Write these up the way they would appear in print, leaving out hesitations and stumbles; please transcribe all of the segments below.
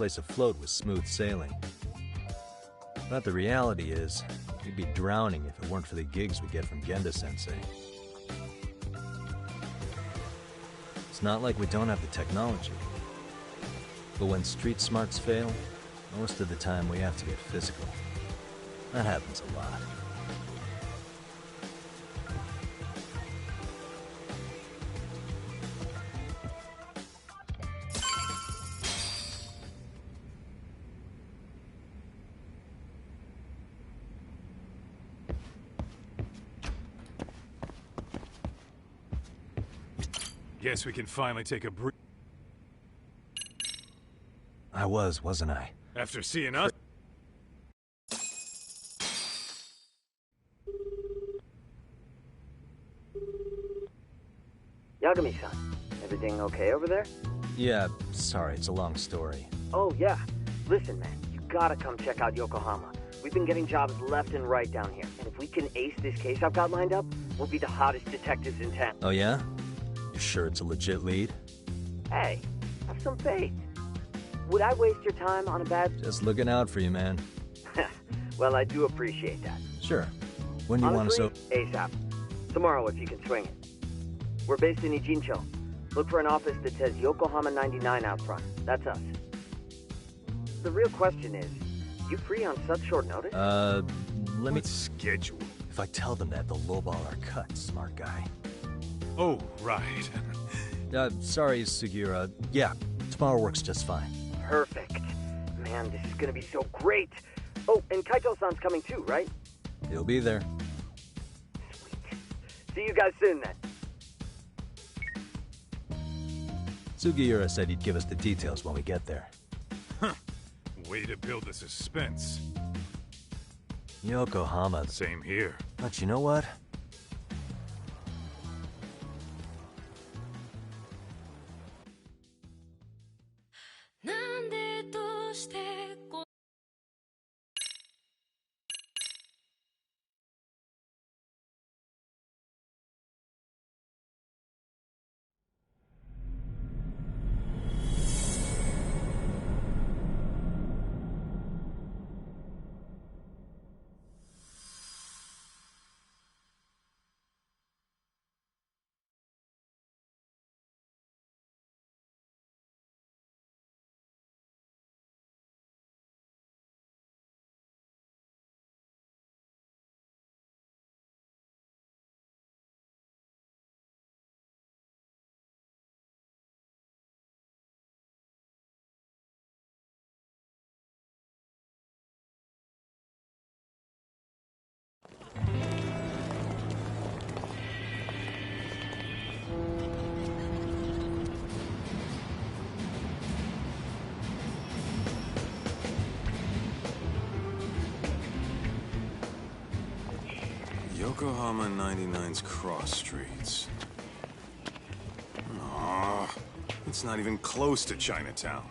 place afloat with smooth sailing. But the reality is, we'd be drowning if it weren't for the gigs we get from Genda-sensei. It's not like we don't have the technology. But when street smarts fail, most of the time we have to get physical. That happens a lot. Guess we can finally take a break. I wasn't I? After seeing us. Yagami-san, everything okay over there? Yeah, sorry, it's a long story. Oh, yeah. Listen, man, you gotta come check out Yokohama. We've been getting jobs left and right down here, and if we can ace this case I've got lined up, we'll be the hottest detectives in town. Oh yeah? You sure it's a legit lead? Hey, have some faith. Would I waste your time on a bad... Just looking out for you, man. Well, I do appreciate that. Sure. When do you want to ASAP. Tomorrow, if you can swing it. We're based in Ijincho. Look for an office that says Yokohama 99 out front. That's us. The real question is, you free on such short notice? Let me... schedule. If I tell them that, they'll lowball our cut, smart guy. Oh, right. Sorry, Sugiura. Yeah, tomorrow works just fine. Perfect. Man, this is gonna be so great. Oh, and Kaito-san's coming too, right? He'll be there. Sweet. See you guys soon, then. Sugiura said he'd give us the details when we get there. Huh. Way to build the suspense. Yokohama. Same here. But you know what? Yokohama 99's cross streets. Aw, it's not even close to Chinatown.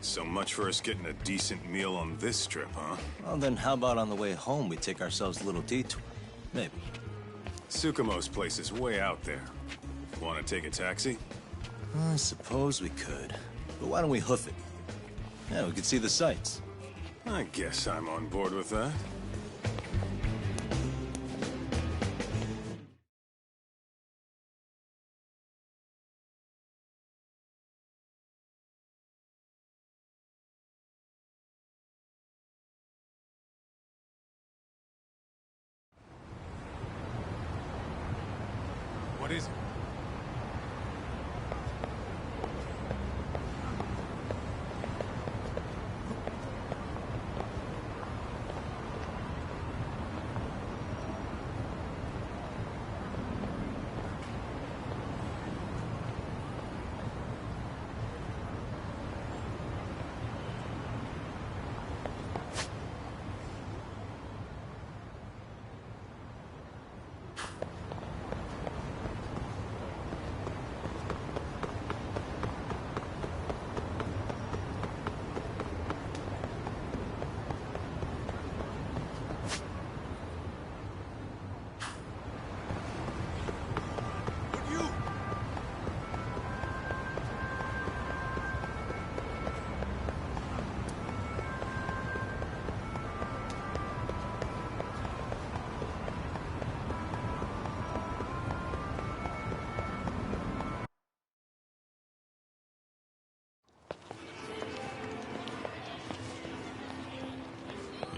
So much for us getting a decent meal on this trip, huh? Well, then how about on the way home we take ourselves a little detour? Maybe. Tsukumo's place is way out there. Want to take a taxi? I suppose we could. But why don't we hoof it? Yeah, we could see the sights. I guess I'm on board with that. What is it?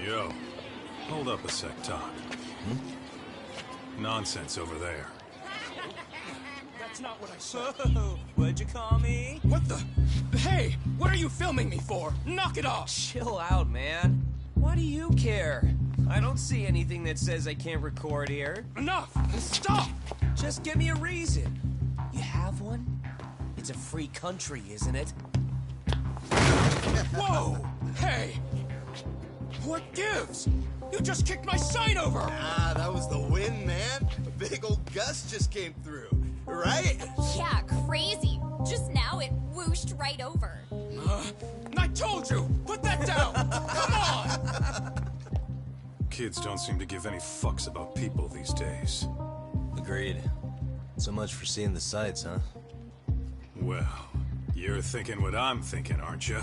Yo, hold up a sec, Todd. Nonsense over there. That's not what I said. Whoa, what'd you call me? What the? Hey, what are you filming me for? Knock it off! Chill out, man. Why do you care? I don't see anything that says I can't record here. Enough! Stop! Just give me a reason. You have one? It's a free country, isn't it? Whoa! Hey! What gives? You just kicked my sign over! Ah, that was the wind, man. A big old gust just came through, right? Yeah, crazy. Just now it whooshed right over. I told you! Put that down! Come on! Kids don't seem to give any fucks about people these days. Agreed. So much for seeing the sights, huh? Well, you're thinking what I'm thinking, aren't you?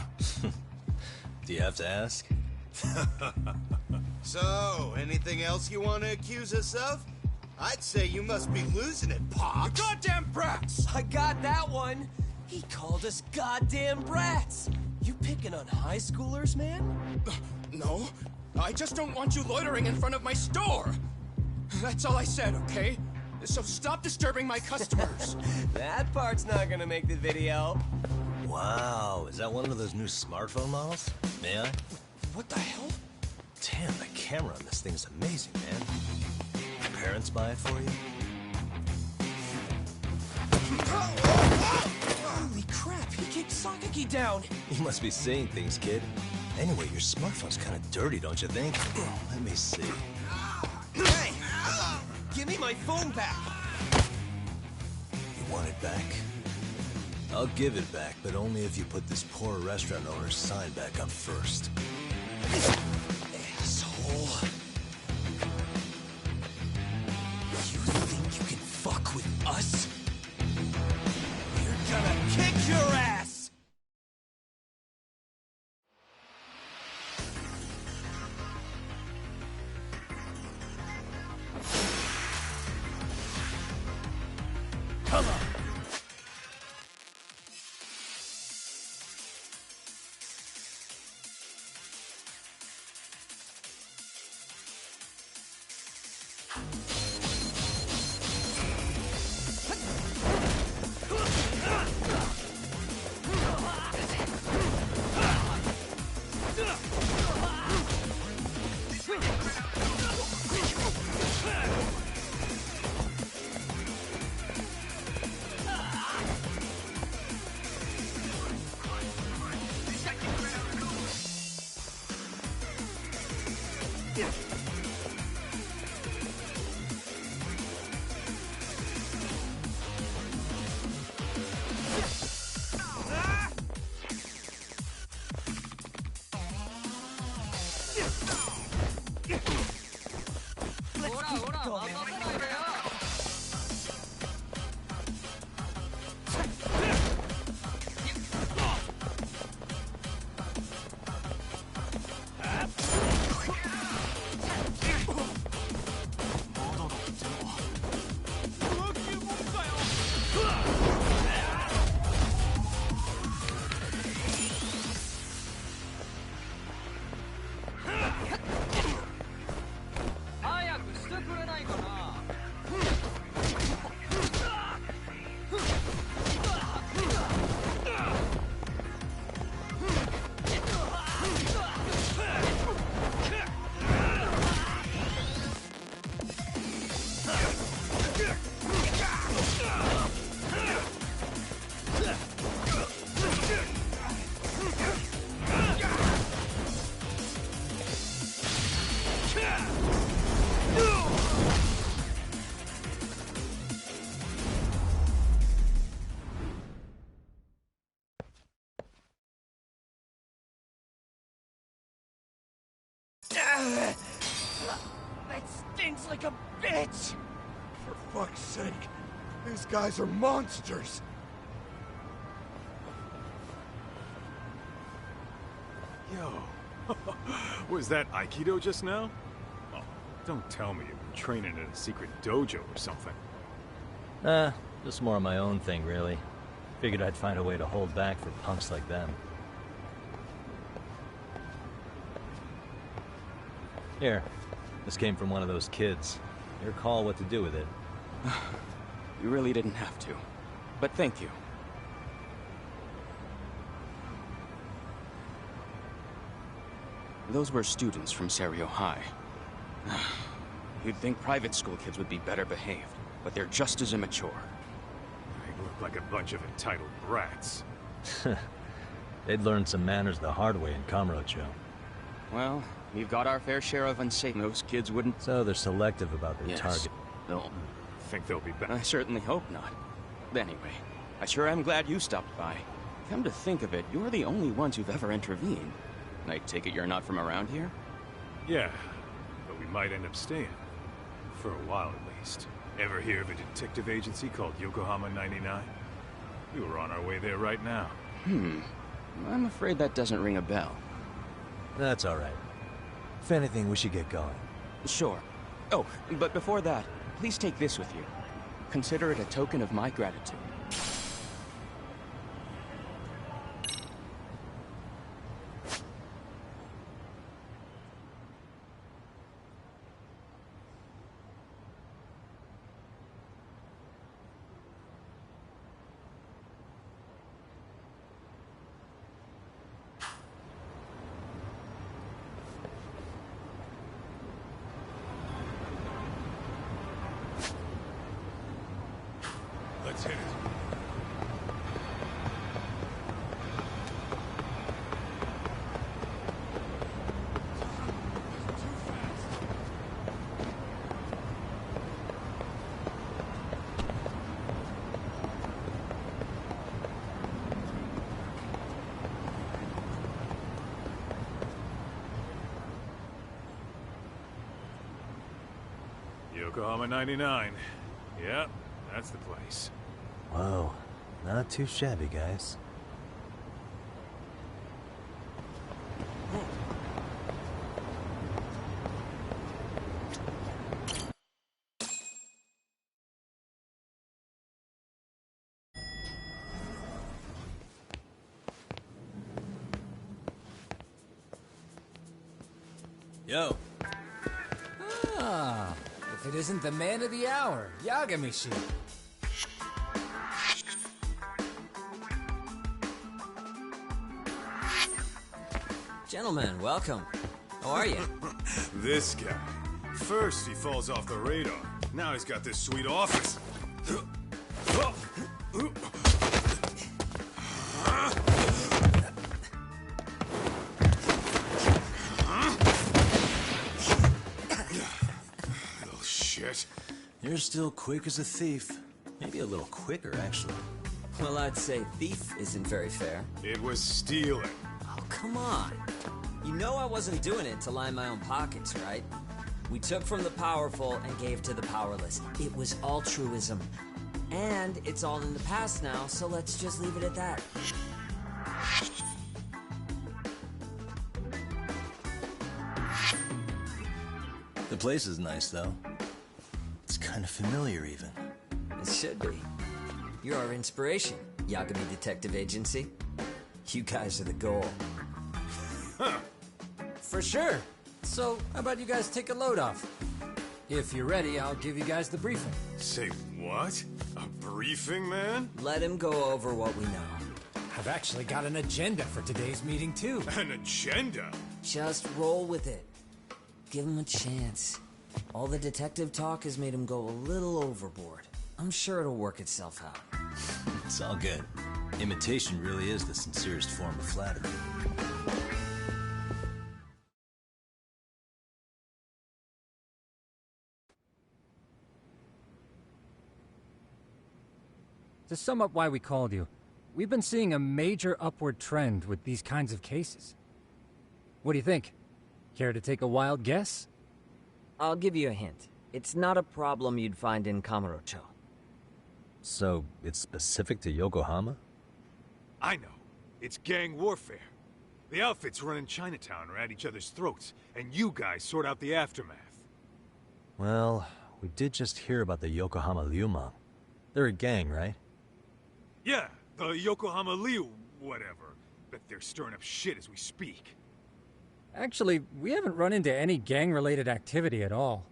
Do you have to ask? So, anything else you want to accuse us of? I'd say you must be losing it, Pops. You goddamn brats! I got that one. He called us goddamn brats. You picking on high schoolers, man? No, I just don't want you loitering in front of my store. That's all I said, okay? So stop disturbing my customers. That part's not gonna make the video. Wow, is that one of those new smartphone models? May I? What the hell? Damn, the camera on this thing's amazing, man. Your parents buy it for you? Holy crap, he kicked Sakaki down. You must be seeing things, kid. Anyway, your smartphone's kind of dirty, don't you think? Let me see. Hey! Give me my phone back! You want it back? I'll give it back, but only if you put this poor restaurant owner's sign back up first. Asshole. You think you can fuck with us? We're gonna kick your ass! Come on! That stinks like a bitch! For fuck's sake, these guys are monsters! Yo, was that Aikido just now? Oh, don't tell me you've been training in a secret dojo or something. Just more of my own thing, really. Figured I'd find a way to hold back for punks like them. Here, this came from one of those kids. Your call what to do with it. You really didn't have to. But thank you. Those were students from Serio High. You'd think private school kids would be better behaved, but they're just as immature. They look like a bunch of entitled brats. They'd learned some manners the hard way in Kamurocho. Well, we've got our fair share of unsafe. Those kids wouldn't... So they're selective about their Yes. target. No, Think they'll be back? I certainly hope not. Anyway, I sure am glad you stopped by. Come to think of it, you're the only ones who've ever intervened. I take it you're not from around here? Yeah, but we might end up staying. For a while, at least. Ever hear of a detective agency called Yokohama 99? We were on our way there right now. I'm afraid that doesn't ring a bell. That's alright. If anything, we should get going. Sure. Oh, but before that, please take this with you. Consider it a token of my gratitude. Let's hit it. Yokohama 99. Yep, that's the place. Whoa, not too shabby, guys. Yo. Ah, if it isn't the man of the hour, Yagami-shi. Gentlemen, welcome. How are you? This guy. First he falls off the radar. Now he's got this sweet office. Little shit. You're still quick as a thief. Maybe a little quicker, actually. Well, I'd say thief isn't very fair. It was stealing. Oh, come on. You know I wasn't doing it to line my own pockets, right? We took from the powerful and gave to the powerless. It was altruism. And it's all in the past now, so let's just leave it at that. The place is nice, though. It's kind of familiar, even. It should be. You're our inspiration, Yagami Detective Agency. You guys are the goal. For sure. So, how about you guys take a load off? If you're ready, I'll give you guys the briefing. Say what? A briefing, man? Let him go over what we know. I've actually got an agenda for today's meeting, too. An agenda? Just roll with it. Give him a chance. All the detective talk has made him go a little overboard. I'm sure it'll work itself out. It's all good. Imitation really is the sincerest form of flattery. To sum up why we called you, we've been seeing a major upward trend with these kinds of cases. What do you think? Care to take a wild guess? I'll give you a hint. It's not a problem you'd find in Kamurocho. So, it's specific to Yokohama? I know. It's gang warfare. The outfits running Chinatown are at each other's throats, and you guys sort out the aftermath. Well, we did just hear about the Yokohama Liumang. They're a gang, right? Yeah, the Yokohama Liu, whatever. Bet they're stirring up shit as we speak. Actually, we haven't run into any gang-related activity at all.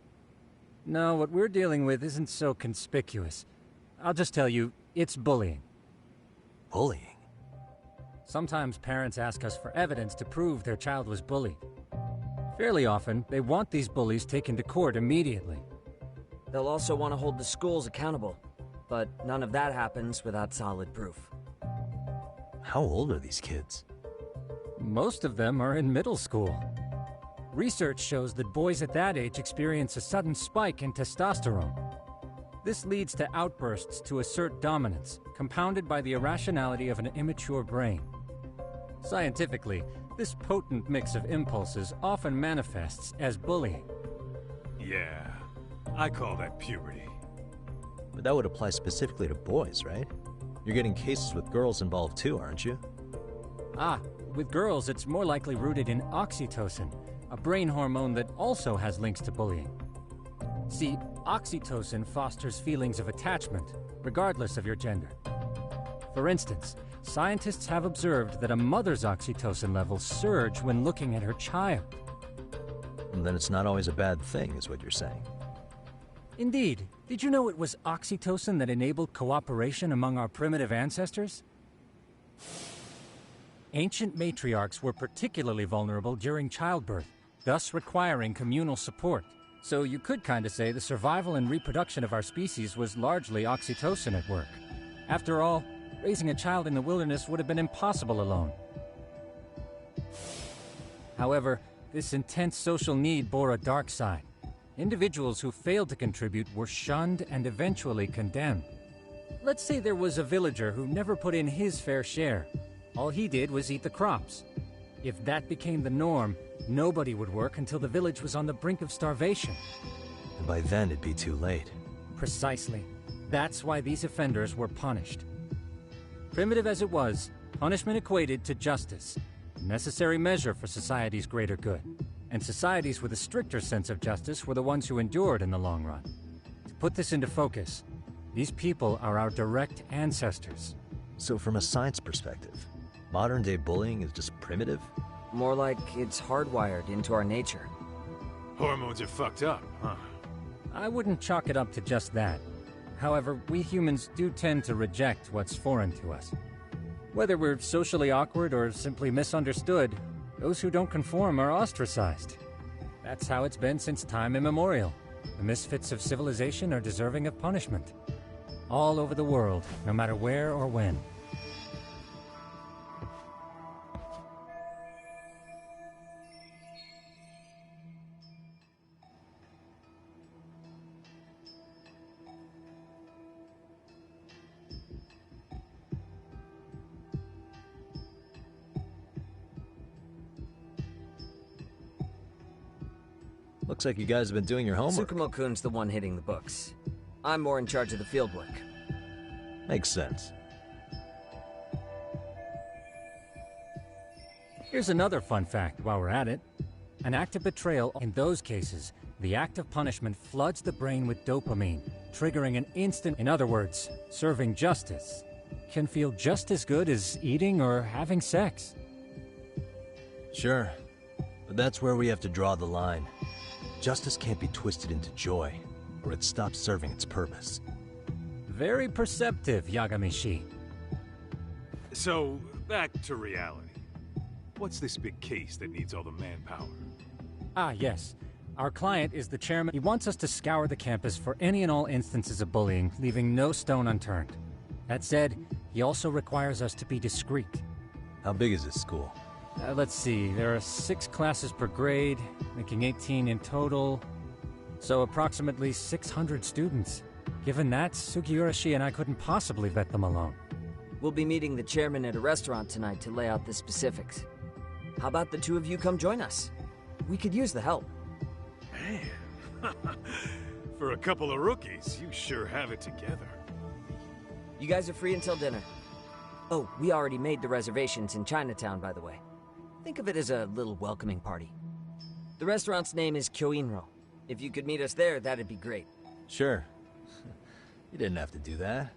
No, what we're dealing with isn't so conspicuous. I'll just tell you, it's bullying. Bullying? Sometimes parents ask us for evidence to prove their child was bullied. Fairly often, they want these bullies taken to court immediately. They'll also want to hold the schools accountable, but none of that happens without solid proof. How old are these kids? Most of them are in middle school. Research shows that boys at that age experience a sudden spike in testosterone. This leads to outbursts to assert dominance, compounded by the irrationality of an immature brain. Scientifically, this potent mix of impulses often manifests as bullying. Yeah, I call that puberty. But that would apply specifically to boys, right? You're getting cases with girls involved too, aren't you? Ah, with girls it's more likely rooted in oxytocin, a brain hormone that also has links to bullying. See, oxytocin fosters feelings of attachment, regardless of your gender. For instance, scientists have observed that a mother's oxytocin levels surge when looking at her child. And then it's not always a bad thing, is what you're saying. Indeed. Did you know it was oxytocin that enabled cooperation among our primitive ancestors? Ancient matriarchs were particularly vulnerable during childbirth, thus requiring communal support. So you could kinda say the survival and reproduction of our species was largely oxytocin at work. After all, raising a child in the wilderness would have been impossible alone. However, this intense social need bore a dark side. Individuals who failed to contribute were shunned and eventually condemned. Let's say there was a villager who never put in his fair share. All he did was eat the crops. If that became the norm, nobody would work until the village was on the brink of starvation. And by then it'd be too late. Precisely. That's why these offenders were punished. Primitive as it was, punishment equated to justice, a necessary measure for society's greater good. And societies with a stricter sense of justice were the ones who endured in the long run. To put this into focus, these people are our direct ancestors. So from a science perspective, modern-day bullying is just primitive? More like it's hardwired into our nature. Hormones are fucked up, huh? I wouldn't chalk it up to just that. However, we humans do tend to reject what's foreign to us. Whether we're socially awkward or simply misunderstood, those who don't conform are ostracized. That's how it's been since time immemorial. The misfits of civilization are deserving of punishment. All over the world, no matter where or when. Looks like you guys have been doing your homework. Tsukumo-kun's the one hitting the books. I'm more in charge of the fieldwork. Makes sense. Here's another fun fact while we're at it. An act of betrayal, in those cases, the act of punishment floods the brain with dopamine, triggering an instant, in other words, serving justice, can feel just as good as eating or having sex. Sure, but that's where we have to draw the line. Justice can't be twisted into joy, or it stops serving its purpose. Very perceptive, Yagamishi. So, back to reality. What's this big case that needs all the manpower? Ah, yes. Our client is the chairman. He wants us to scour the campus for any and all instances of bullying, leaving no stone unturned. That said, he also requires us to be discreet. How big is this school? Let's see, there are 6 classes per grade, making 18 in total. So approximately 600 students. Given that, Sugiurashi and I couldn't possibly vet them alone. We'll be meeting the chairman at a restaurant tonight to lay out the specifics. How about the two of you come join us? We could use the help. Man, for a couple of rookies, you sure have it together. You guys are free until dinner. Oh, we already made the reservations in Chinatown, by the way. Think of it as a little welcoming party. The restaurant's name is Kyoinro. If you could meet us there, that'd be great. Sure. You didn't have to do that.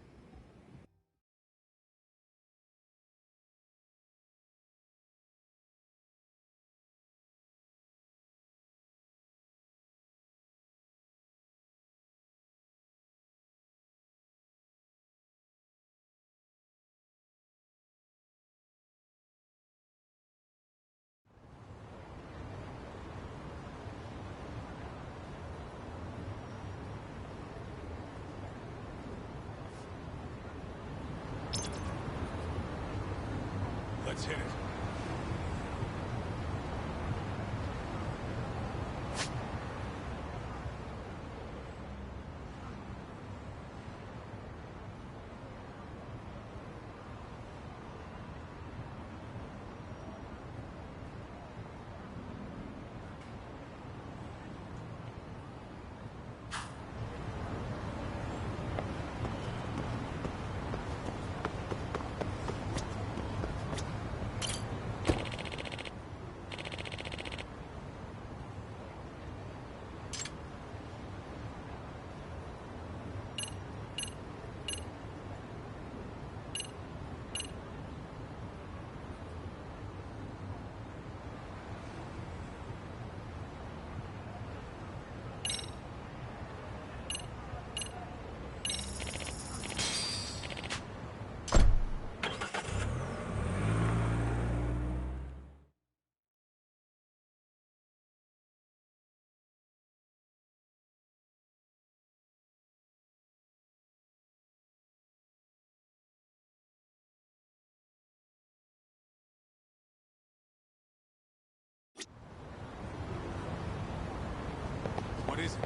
What is it?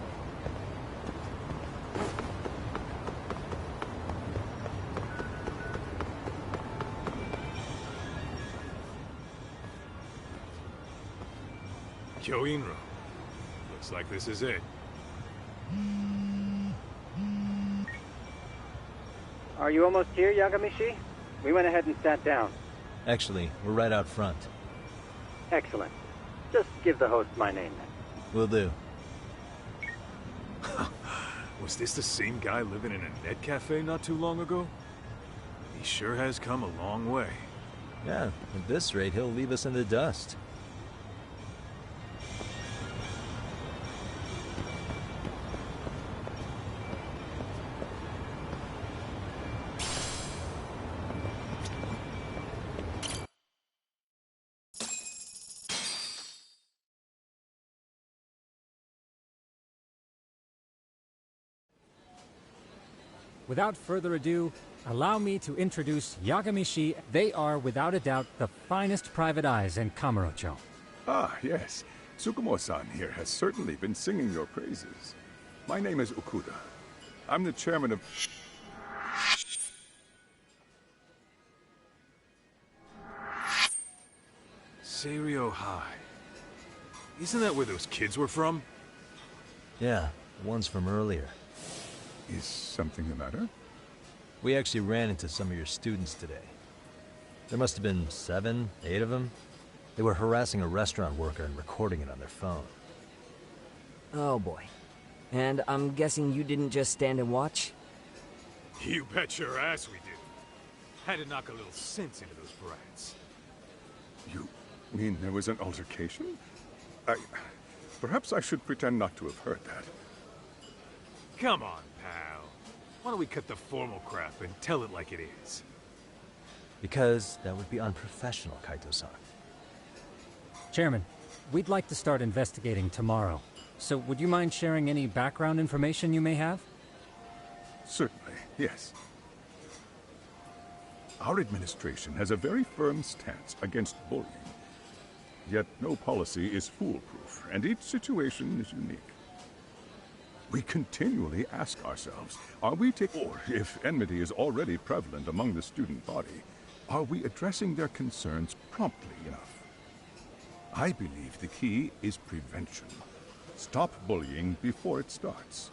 Kyoinro. Looks like this is it. Are you almost here, Yagamishi? We went ahead and sat down. Actually, we're right out front. Excellent. Just give the host my name then. Will do. Was this the same guy living in a net cafe not too long ago? He sure has come a long way. Yeah, at this rate, he'll leave us in the dust. Without further ado, allow me to introduce Yagamishi. They are, without a doubt, the finest private eyes in Kamurocho. Ah, yes. Tsukumo-san here has certainly been singing your praises. My name is Okuda. I'm the chairman of... Seiryo High. Isn't that where those kids were from? Yeah, the ones from earlier. Is something the matter? We actually ran into some of your students today. There must have been 7, 8 of them. They were harassing a restaurant worker and recording it on their phone. Oh boy. And I'm guessing you didn't just stand and watch? You bet your ass we did. Had to knock a little sense into those brats. You mean there was an altercation? Perhaps I should pretend not to have heard that. Come on, pal. Why don't we cut the formal crap and tell it like it is? Because that would be unprofessional, Kaito-san. Chairman, we'd like to start investigating tomorrow. So would you mind sharing any background information you may have? Certainly, yes. Our administration has a very firm stance against bullying. Yet no policy is foolproof, and each situation is unique. We continually ask ourselves, or if enmity is already prevalent among the student body, are we addressing their concerns promptly enough? I believe the key is prevention. Stop bullying before it starts.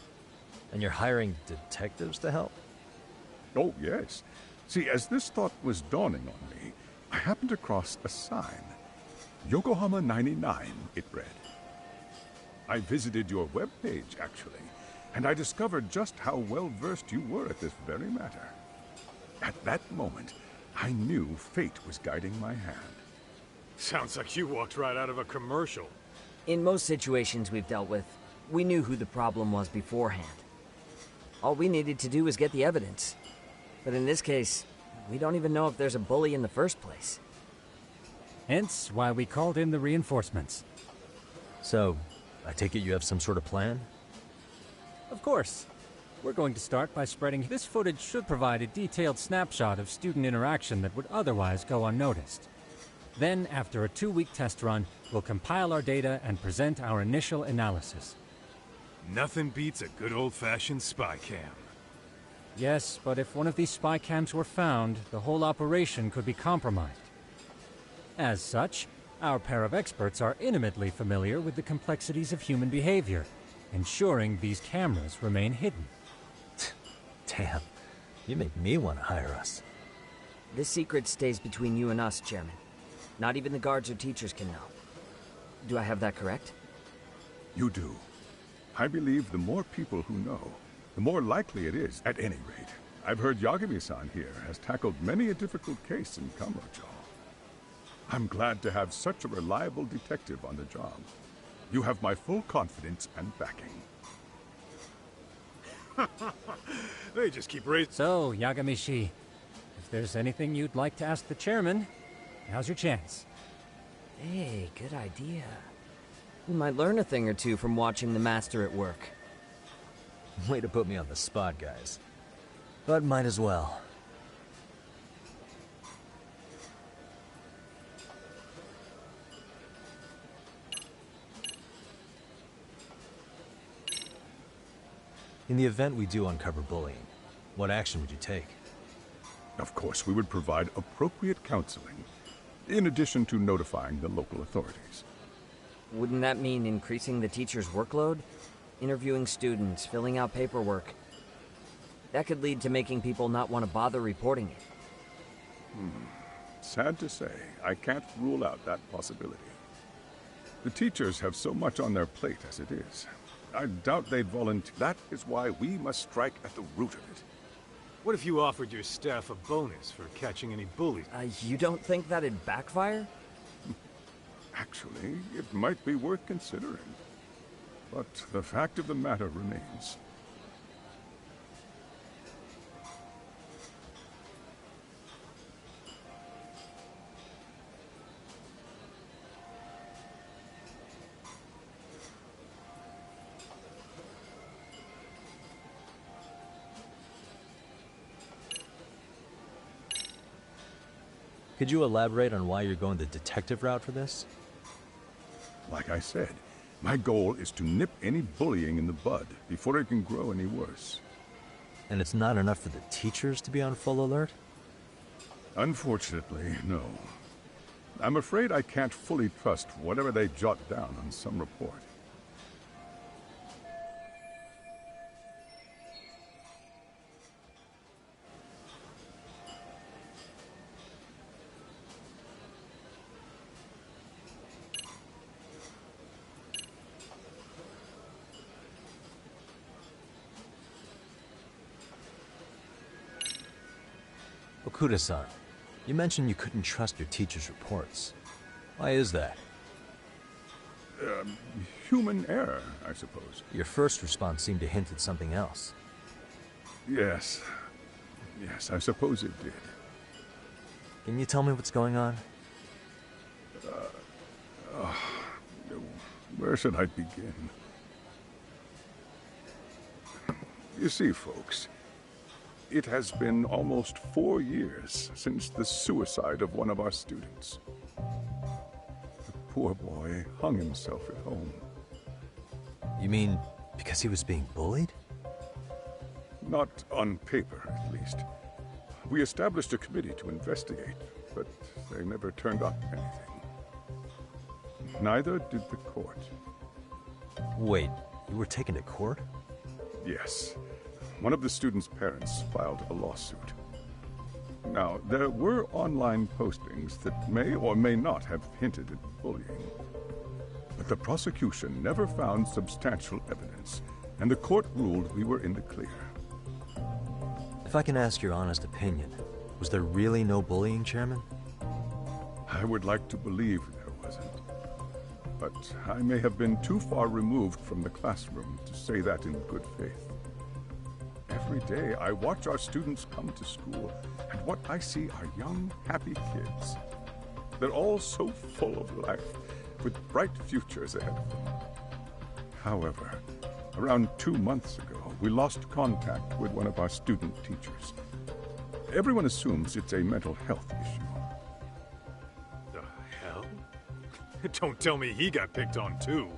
And you're hiring detectives to help? Oh, yes. See, as this thought was dawning on me, I happened across a sign. Yokohama 99, it read. I visited your webpage, actually, and I discovered just how well-versed you were at this very matter. At that moment, I knew fate was guiding my hand. Sounds like you walked right out of a commercial. In most situations we've dealt with, we knew who the problem was beforehand. All we needed to do was get the evidence. But in this case, we don't even know if there's a bully in the first place. Hence why we called in the reinforcements. So, I take it you have some sort of plan? Of course. We're going to start by spreading this footage should provide a detailed snapshot of student interaction that would otherwise go unnoticed. Then, after a 2-week test run, we'll compile our data and present our initial analysis. Nothing beats a good old-fashioned spy cam. Yes, but if one of these spy cams were found, the whole operation could be compromised. As such, our pair of experts are intimately familiar with the complexities of human behavior, ensuring these cameras remain hidden. Damn, you make me want to hire us. This secret stays between you and us, Chairman. Not even the guards or teachers can know. Do I have that correct? You do. I believe the more people who know, the more likely it is, at any rate. I've heard Yagami-san here has tackled many a difficult case in Kamurocho. I'm glad to have such a reliable detective on the job. You have my full confidence and backing. They just keep raising... So, Yagamishi, if there's anything you'd like to ask the chairman, now's your chance. Hey, good idea. We might learn a thing or two from watching the master at work. Way to put me on the spot, guys. But might as well. In the event we do uncover bullying, what action would you take? Of course, we would provide appropriate counseling, in addition to notifying the local authorities. Wouldn't that mean increasing the teacher's workload? Interviewing students, filling out paperwork. That could lead to making people not want to bother reporting it. Sad to say, I can't rule out that possibility. The teachers have so much on their plate as it is. I doubt they'd volunteer. That is why we must strike at the root of it. What if you offered your staff a bonus for catching any bullies? You don't think that'd backfire? Actually, it might be worth considering. But the fact of the matter remains. Could you elaborate on why you're going the detective route for this? Like I said, my goal is to nip any bullying in the bud before it can grow any worse. And it's not enough for the teachers to be on full alert? Unfortunately, no. I'm afraid I can't fully trust whatever they jot down on some report. Okuda-san, you mentioned you couldn't trust your teacher's reports. Why is that? Human error, I suppose. Your first response seemed to hint at something else. Yes. Yes, I suppose it did. Can you tell me what's going on? Where should I begin? You see, folks, it has been almost 4 years since the suicide of one of our students. The poor boy hung himself at home. You mean because he was being bullied? Not on paper, at least. We established a committee to investigate, but they never turned up anything. Neither did the court. Wait, you were taken to court? Yes. One of the students' parents filed a lawsuit. Now, there were online postings that may or may not have hinted at bullying. But the prosecution never found substantial evidence, and the court ruled we were in the clear. If I can ask your honest opinion, was there really no bullying, Chairman? I would like to believe there wasn't. But I may have been too far removed from the classroom to say that in good faith. Every day, I watch our students come to school, and what I see are young, happy kids. They're all so full of life, with bright futures ahead of them. However, around 2 months ago, we lost contact with one of our student teachers. Everyone assumes it's a mental health issue. The hell? Don't tell me he got picked on too.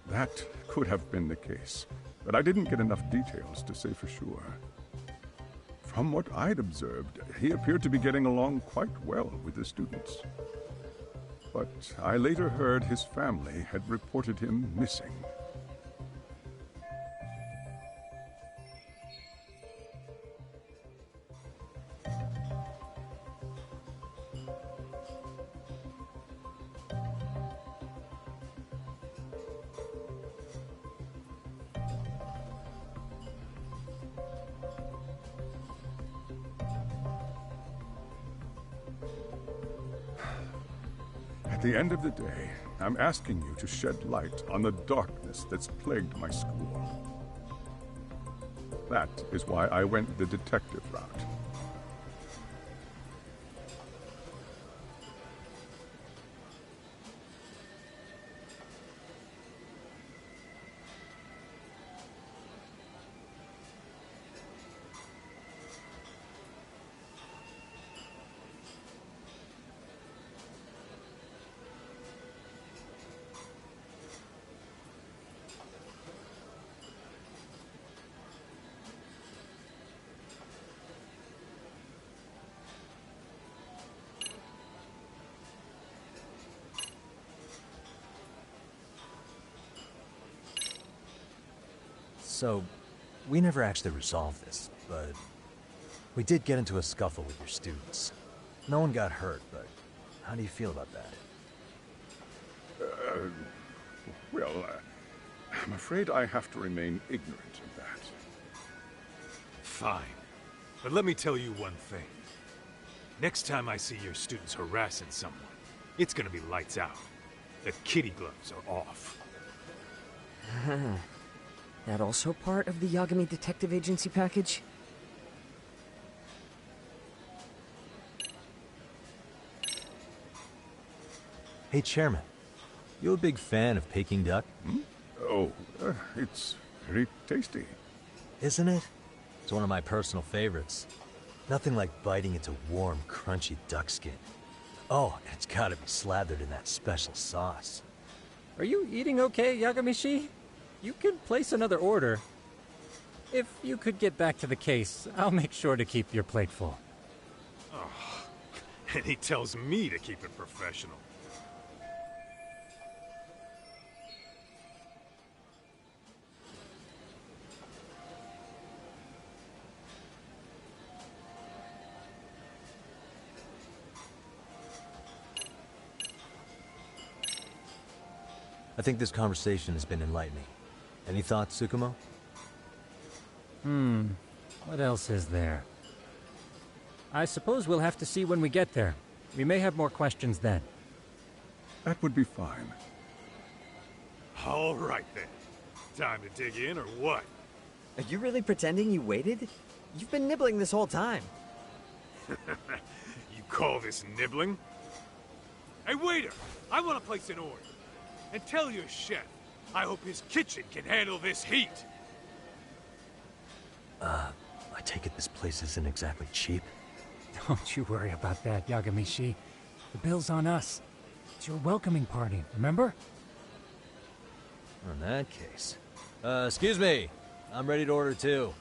That could have been the case, but I didn't get enough details to say for sure. From what I'd observed, he appeared to be getting along quite well with the students. But I later heard his family had reported him missing. At the end of the day, I'm asking you to shed light on the darkness that's plagued my school. That is why I went the detective route. So, we never actually resolved this, but we did get into a scuffle with your students. No one got hurt, but how do you feel about that? Well, I'm afraid I have to remain ignorant of that. Fine. But let me tell you one thing. Next time I see your students harassing someone, it's gonna be lights out. The kitty gloves are off. That also part of the Yagami Detective Agency package? Hey, Chairman. You a big fan of Peking duck? Hmm? Oh, it's very tasty. Isn't it? It's one of my personal favorites. Nothing like biting into warm, crunchy duck skin. Oh, and it's gotta be slathered in that special sauce. Are you eating okay, Yagamishi? You can place another order. If you could get back to the case, I'll make sure to keep your plate full. Oh, and he tells me to keep it professional. I think this conversation has been enlightening. Any thoughts, Tsukumo? What else is there? I suppose we'll have to see when we get there. We may have more questions then. That would be fine. All right then. Time to dig in or what? Are you really pretending you waited? You've been nibbling this whole time. You call this nibbling? Hey waiter! I want to place an order. And tell your chef, I hope his kitchen can handle this heat. I take it this place isn't exactly cheap? Don't you worry about that, Yagamishi. The bill's on us. It's your welcoming party, remember? In that case. Excuse me. I'm ready to order too.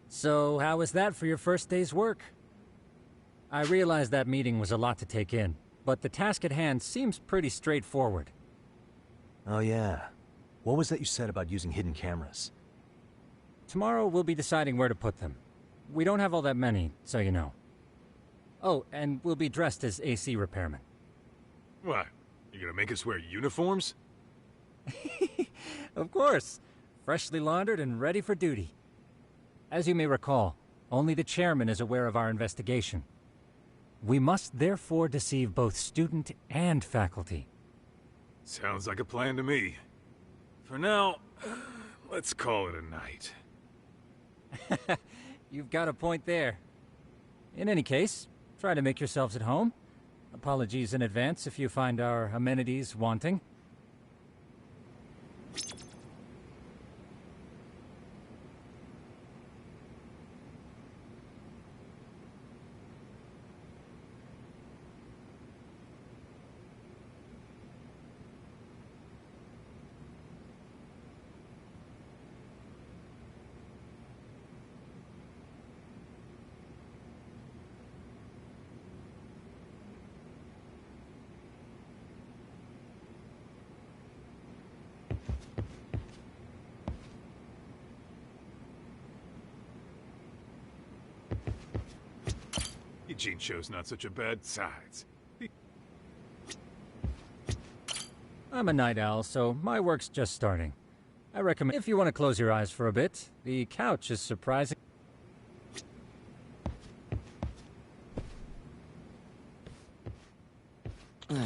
So, how was that for your first day's work? I realize that meeting was a lot to take in, but the task at hand seems pretty straightforward. Oh yeah. What was that you said about using hidden cameras? Tomorrow we'll be deciding where to put them. We don't have all that many, so you know. Oh, and we'll be dressed as AC repairmen. What? You gonna make us wear uniforms? Of course. Freshly laundered and ready for duty. As you may recall, only the chairman is aware of our investigation. We must therefore deceive both student and faculty. Sounds like a plan to me. For now, let's call it a night. You've got a point there. In any case, try to make yourselves at home. Apologies in advance if you find our amenities wanting. You Jincho's not such a bad size. I'm a night owl, so my work's just starting. I recommend if you want to close your eyes for a bit. The couch is surprising. Hmm?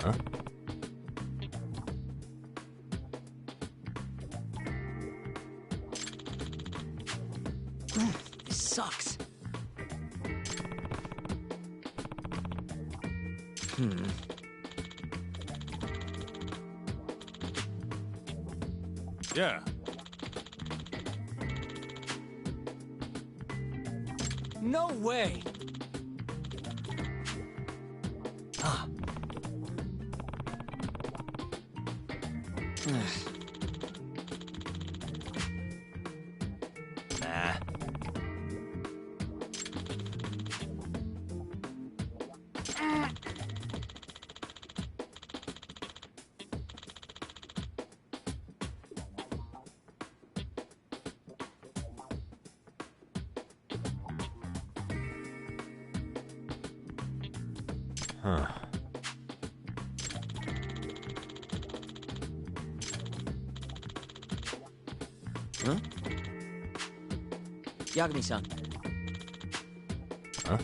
Huh? This sucks. Yeah. No way! Ah. Nah. Huh. Huh? Yagami-san. Huh?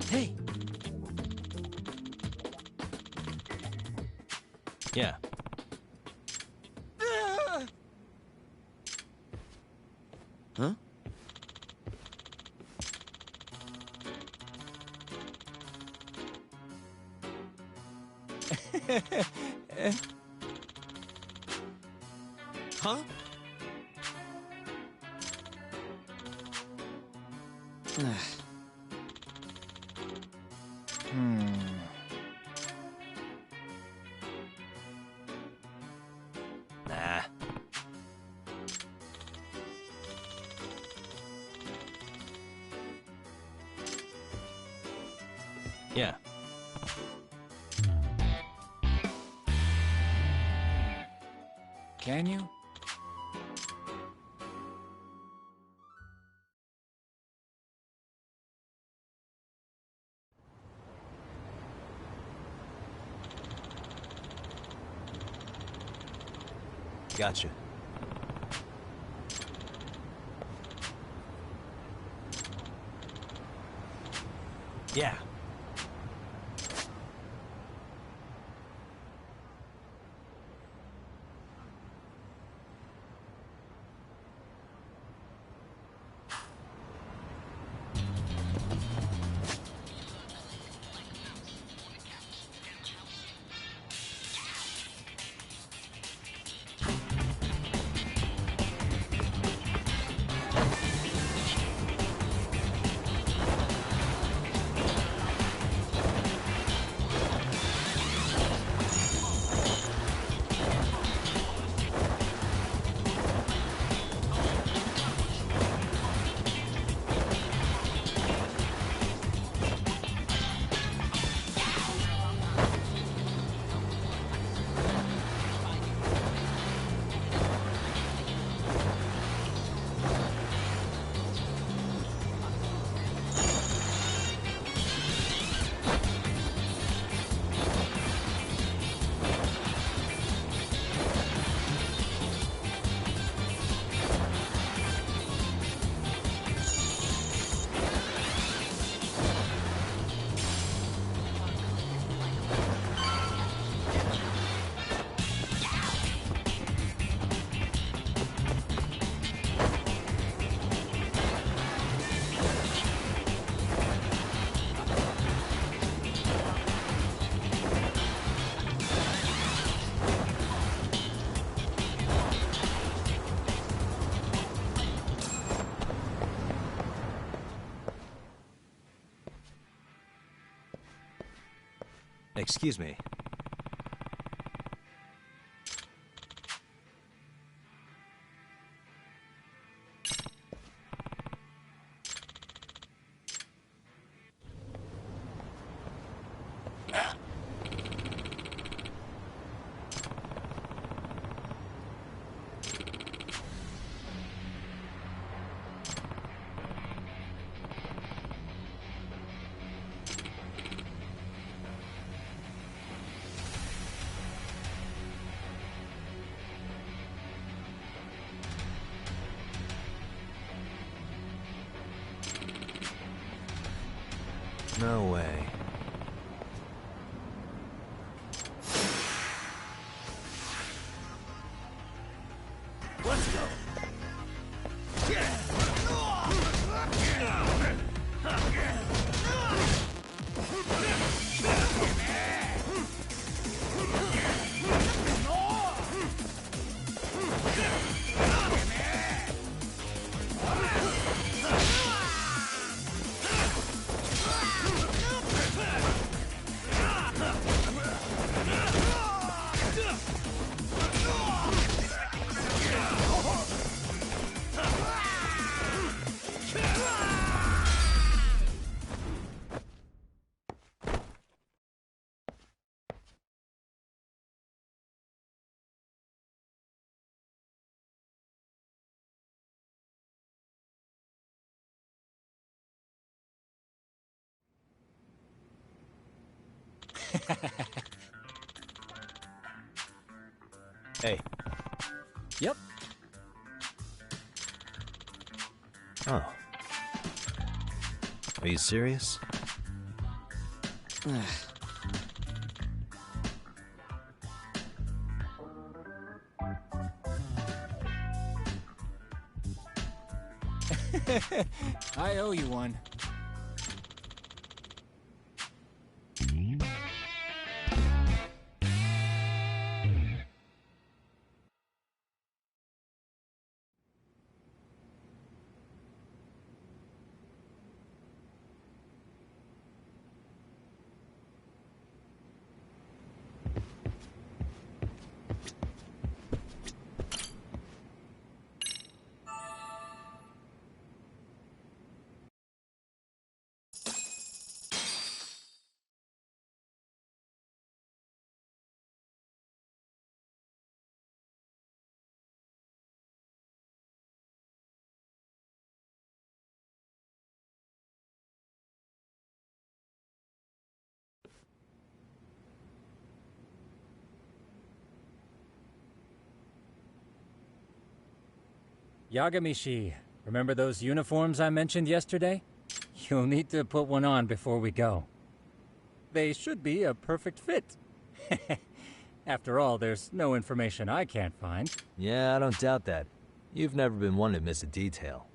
Hey! Yeah. Huh? Huh? Nah. Yeah. Can you? Gotcha. Yeah. Excuse me. No way. Let's go. Hey. Yep. Oh. Are you serious? I owe you one. Yagamishi, remember those uniforms I mentioned yesterday? You'll need to put one on before we go. They should be a perfect fit. After all, there's no information I can't find. Yeah, I don't doubt that. You've never been one to miss a detail.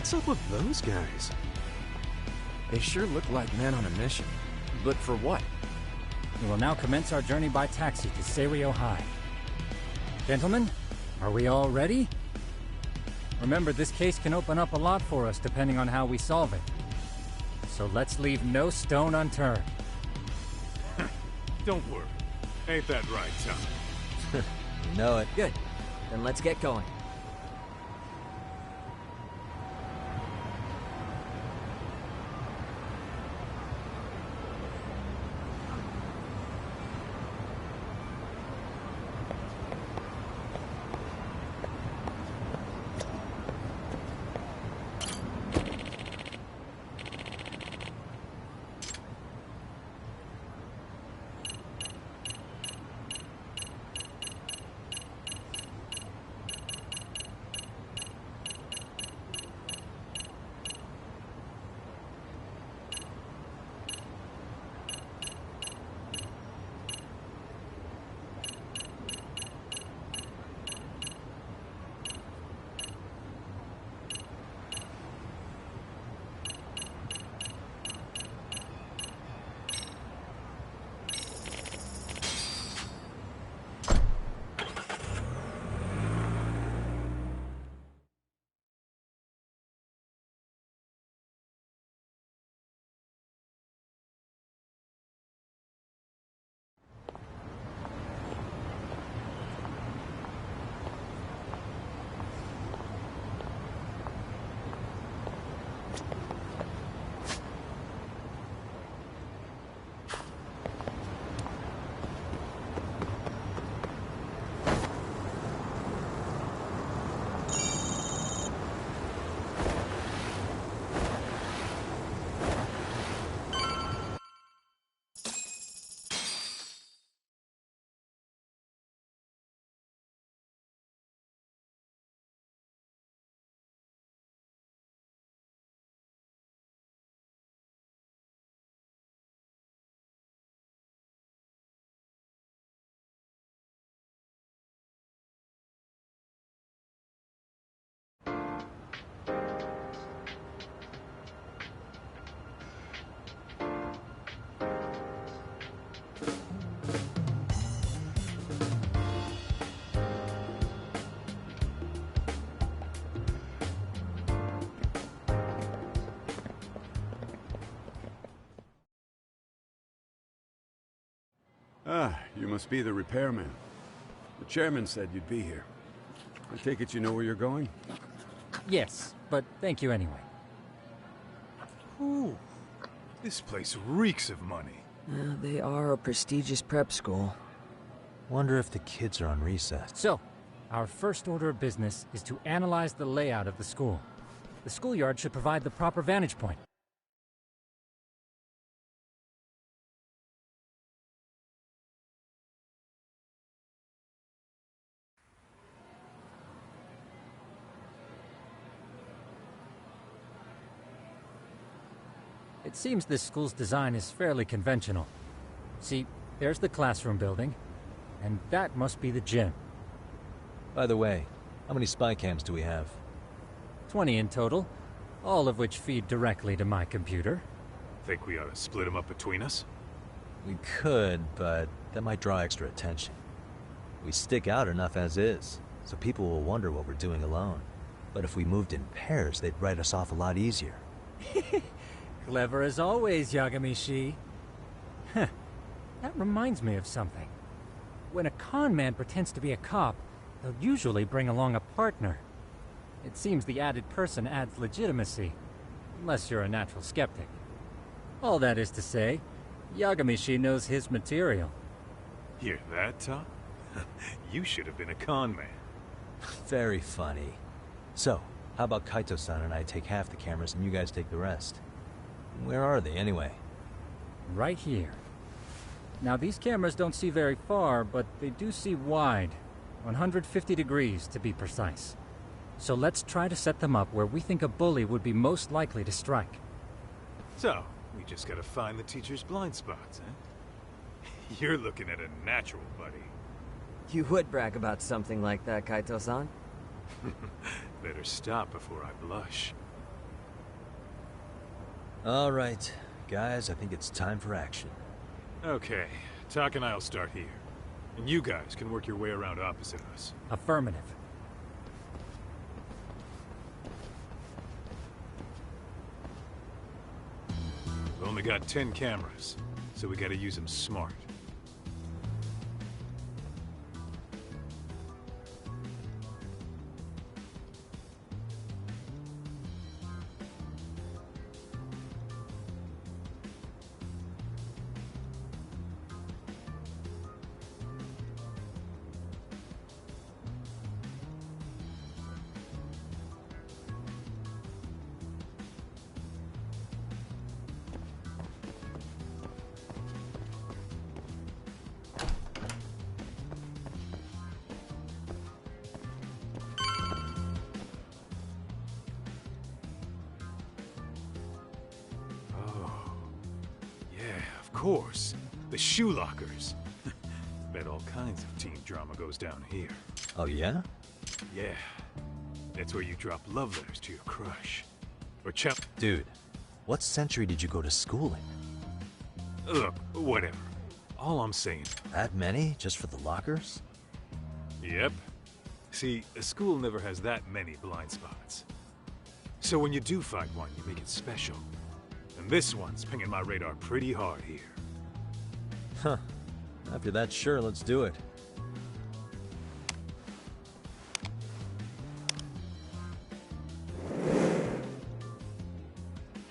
What's up with those guys? They sure look like men on a mission. But for what? We will now commence our journey by taxi to Serio High. Gentlemen, are we all ready? Remember, this case can open up a lot for us depending on how we solve it. So let's leave no stone unturned. Don't worry. Ain't that right, Tom? You know it. Good. Then let's get going. Ah, you must be the repairman. The chairman said you'd be here. I take it you know where you're going? Yes, but thank you anyway. Ooh, this place reeks of money. They are a prestigious prep school. Wonder if the kids are on recess. So, our first order of business is to analyze the layout of the school. The schoolyard should provide the proper vantage point. It seems this school's design is fairly conventional. See, there's the classroom building, and that must be the gym. By the way, how many spy cams do we have? 20 in total, all of which feed directly to my computer. Think we ought to split them up between us? We could, but that might draw extra attention. We stick out enough as is, so people will wonder what we're doing alone. But if we moved in pairs, they'd write us off a lot easier. Clever as always, Yagami-shi. Huh. That reminds me of something. When a con man pretends to be a cop, they'll usually bring along a partner. It seems the added person adds legitimacy, unless you're a natural skeptic. All that is to say, Yagami-shi knows his material. Hear that, Tom? You should have been a con man. Very funny. So, how about Kaito-san and I take half the cameras and you guys take the rest? Where are they, anyway? Right here. Now, these cameras don't see very far, but they do see wide. 150 degrees, to be precise. So let's try to set them up where we think a bully would be most likely to strike. So, we just gotta find the teacher's blind spots, eh? You're looking at a natural, buddy. You would brag about something like that, Kaito-san. Better stop before I blush. All right, guys, I think it's time for action. Okay, Tak and I'll start here. And you guys can work your way around opposite us. Affirmative. We've only got 10 cameras, so we gotta use them smart. Of course. The shoe lockers. Bet all kinds of teen drama goes down here. Oh, yeah? Yeah. That's where you drop love letters to your crush. Or Dude, what century did you go to school in? Look, whatever. All I'm saying... That many? Just for the lockers? Yep. See, a school never has that many blind spots. So when you do find one, you make it special. And this one's pinging my radar pretty hard here. Huh. After that, sure, let's do it.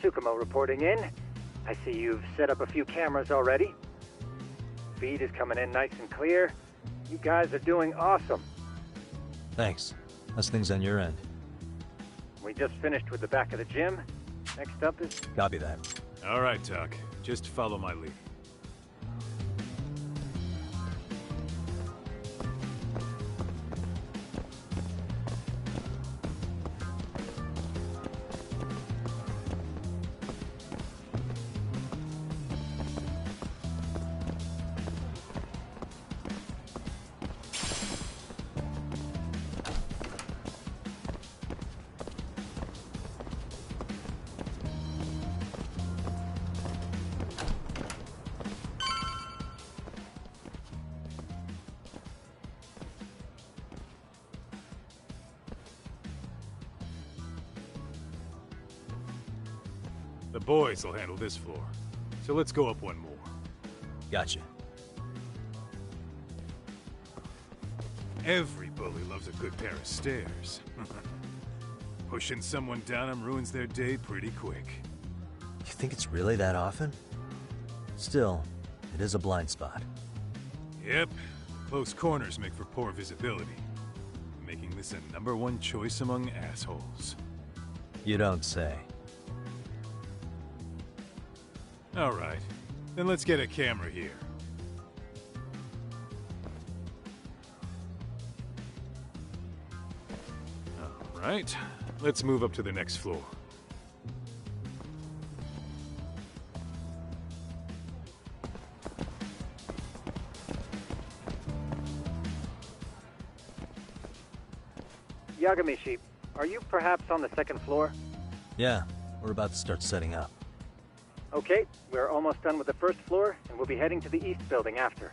Tsukumo reporting in. I see you've set up a few cameras already. Feed is coming in nice and clear. You guys are doing awesome. Thanks. How's things on your end? We just finished with the back of the gym. Next up is... Copy that. All right, Tak. Just follow my lead. The boys will handle this floor. So let's go up one more. Gotcha. Every bully loves a good pair of stairs. Pushing someone down them ruins their day pretty quick. You think it's really that often? Still, it is a blind spot. Yep. Close corners make for poor visibility. Making this a #1 choice among assholes. You don't say. All right. Then let's get a camera here. All right. Let's move up to the next floor. Yagamishi, are you perhaps on the second floor? Yeah, we're about to start setting up. Okay, we're almost done with the first floor, and we'll be heading to the east building after.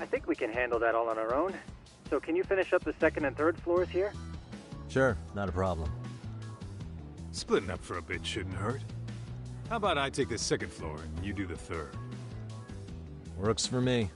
I think we can handle that all on our own. So can you finish up the second and third floors here? Sure, not a problem. Splitting up for a bit shouldn't hurt. How about I take the second floor and you do the third? Works for me.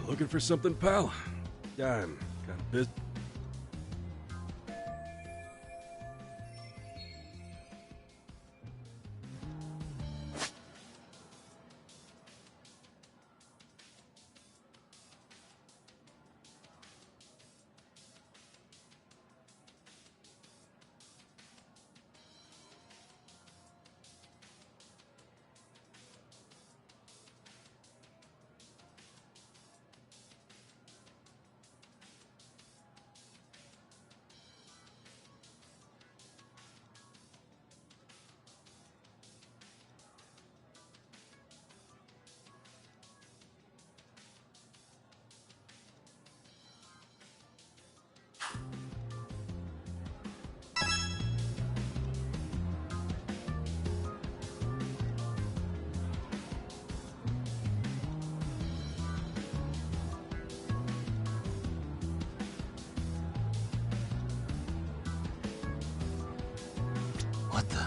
Looking for something, pal? Yeah, I'm kind of busy. What the?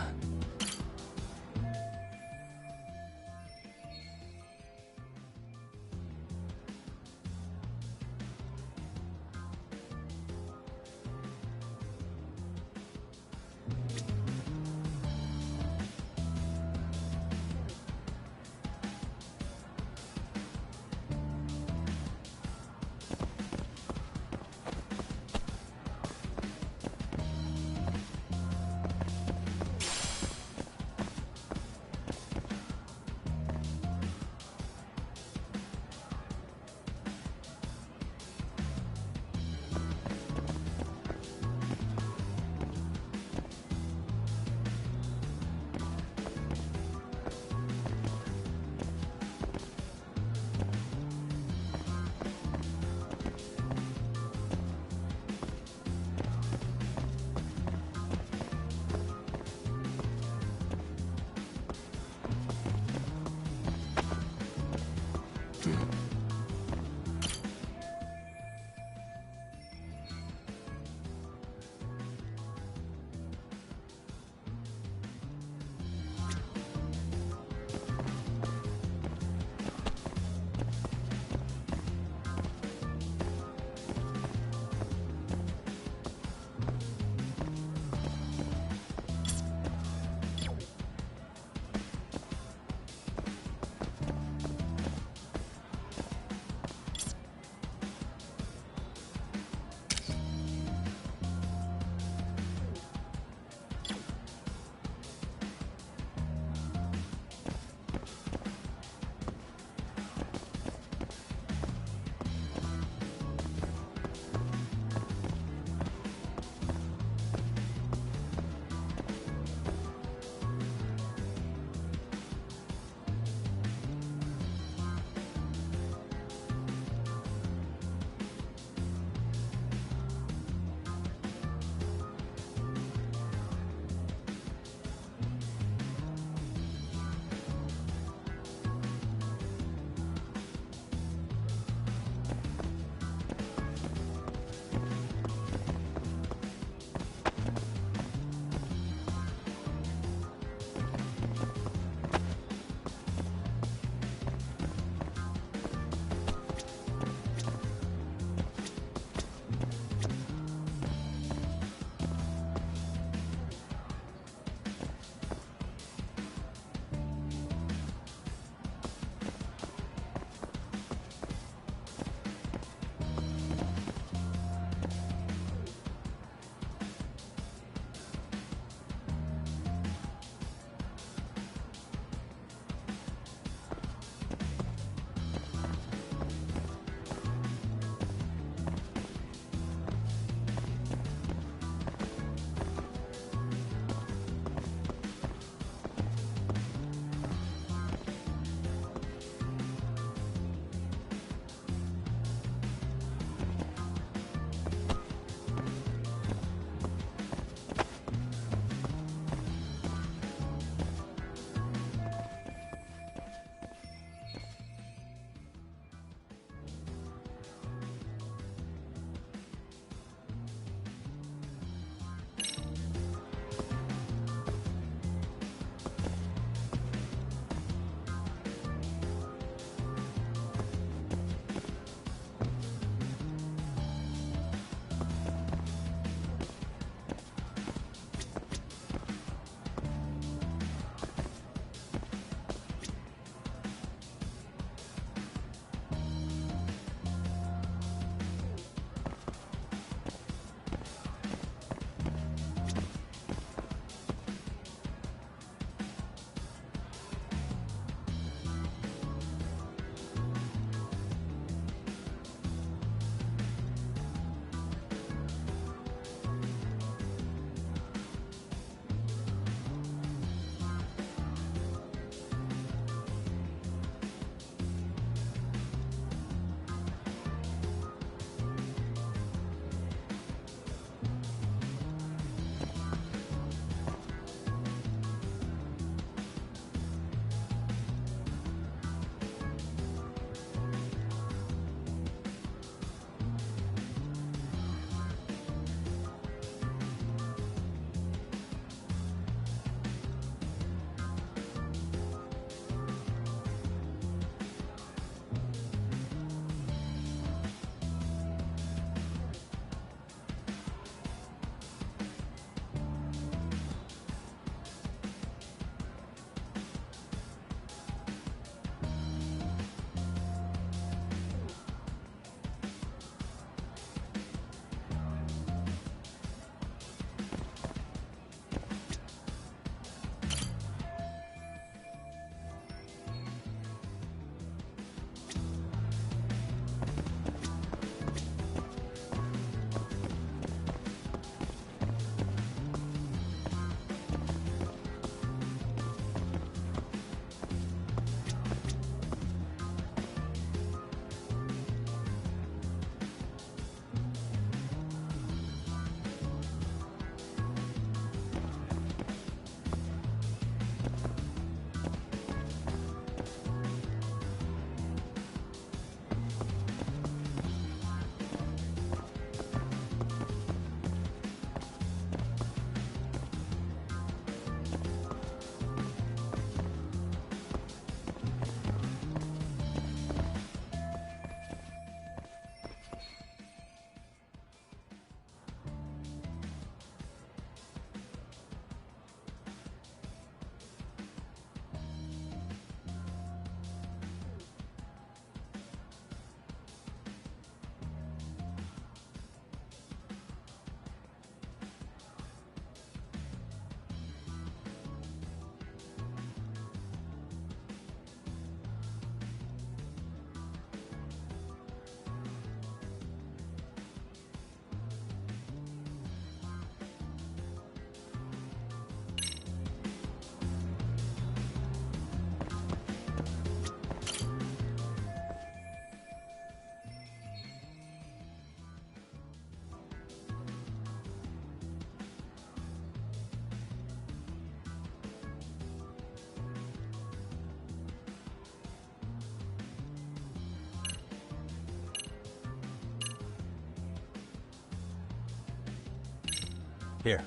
Here,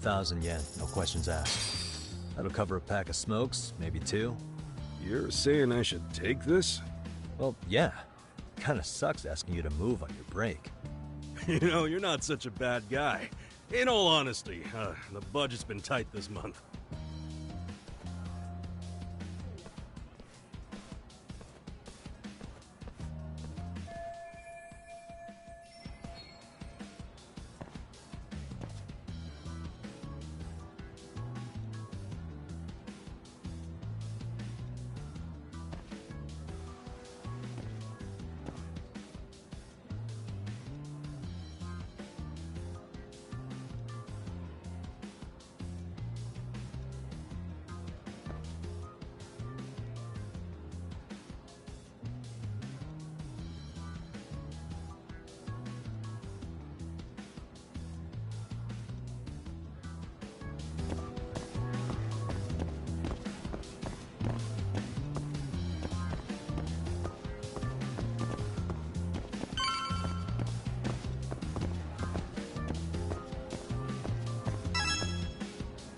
1,000 yen, no questions asked. That'll cover a pack of smokes, maybe 2. You're saying I should take this? Well, yeah. Kinda sucks asking you to move on your break. You know, you're not such a bad guy. In all honesty, the budget's been tight this month.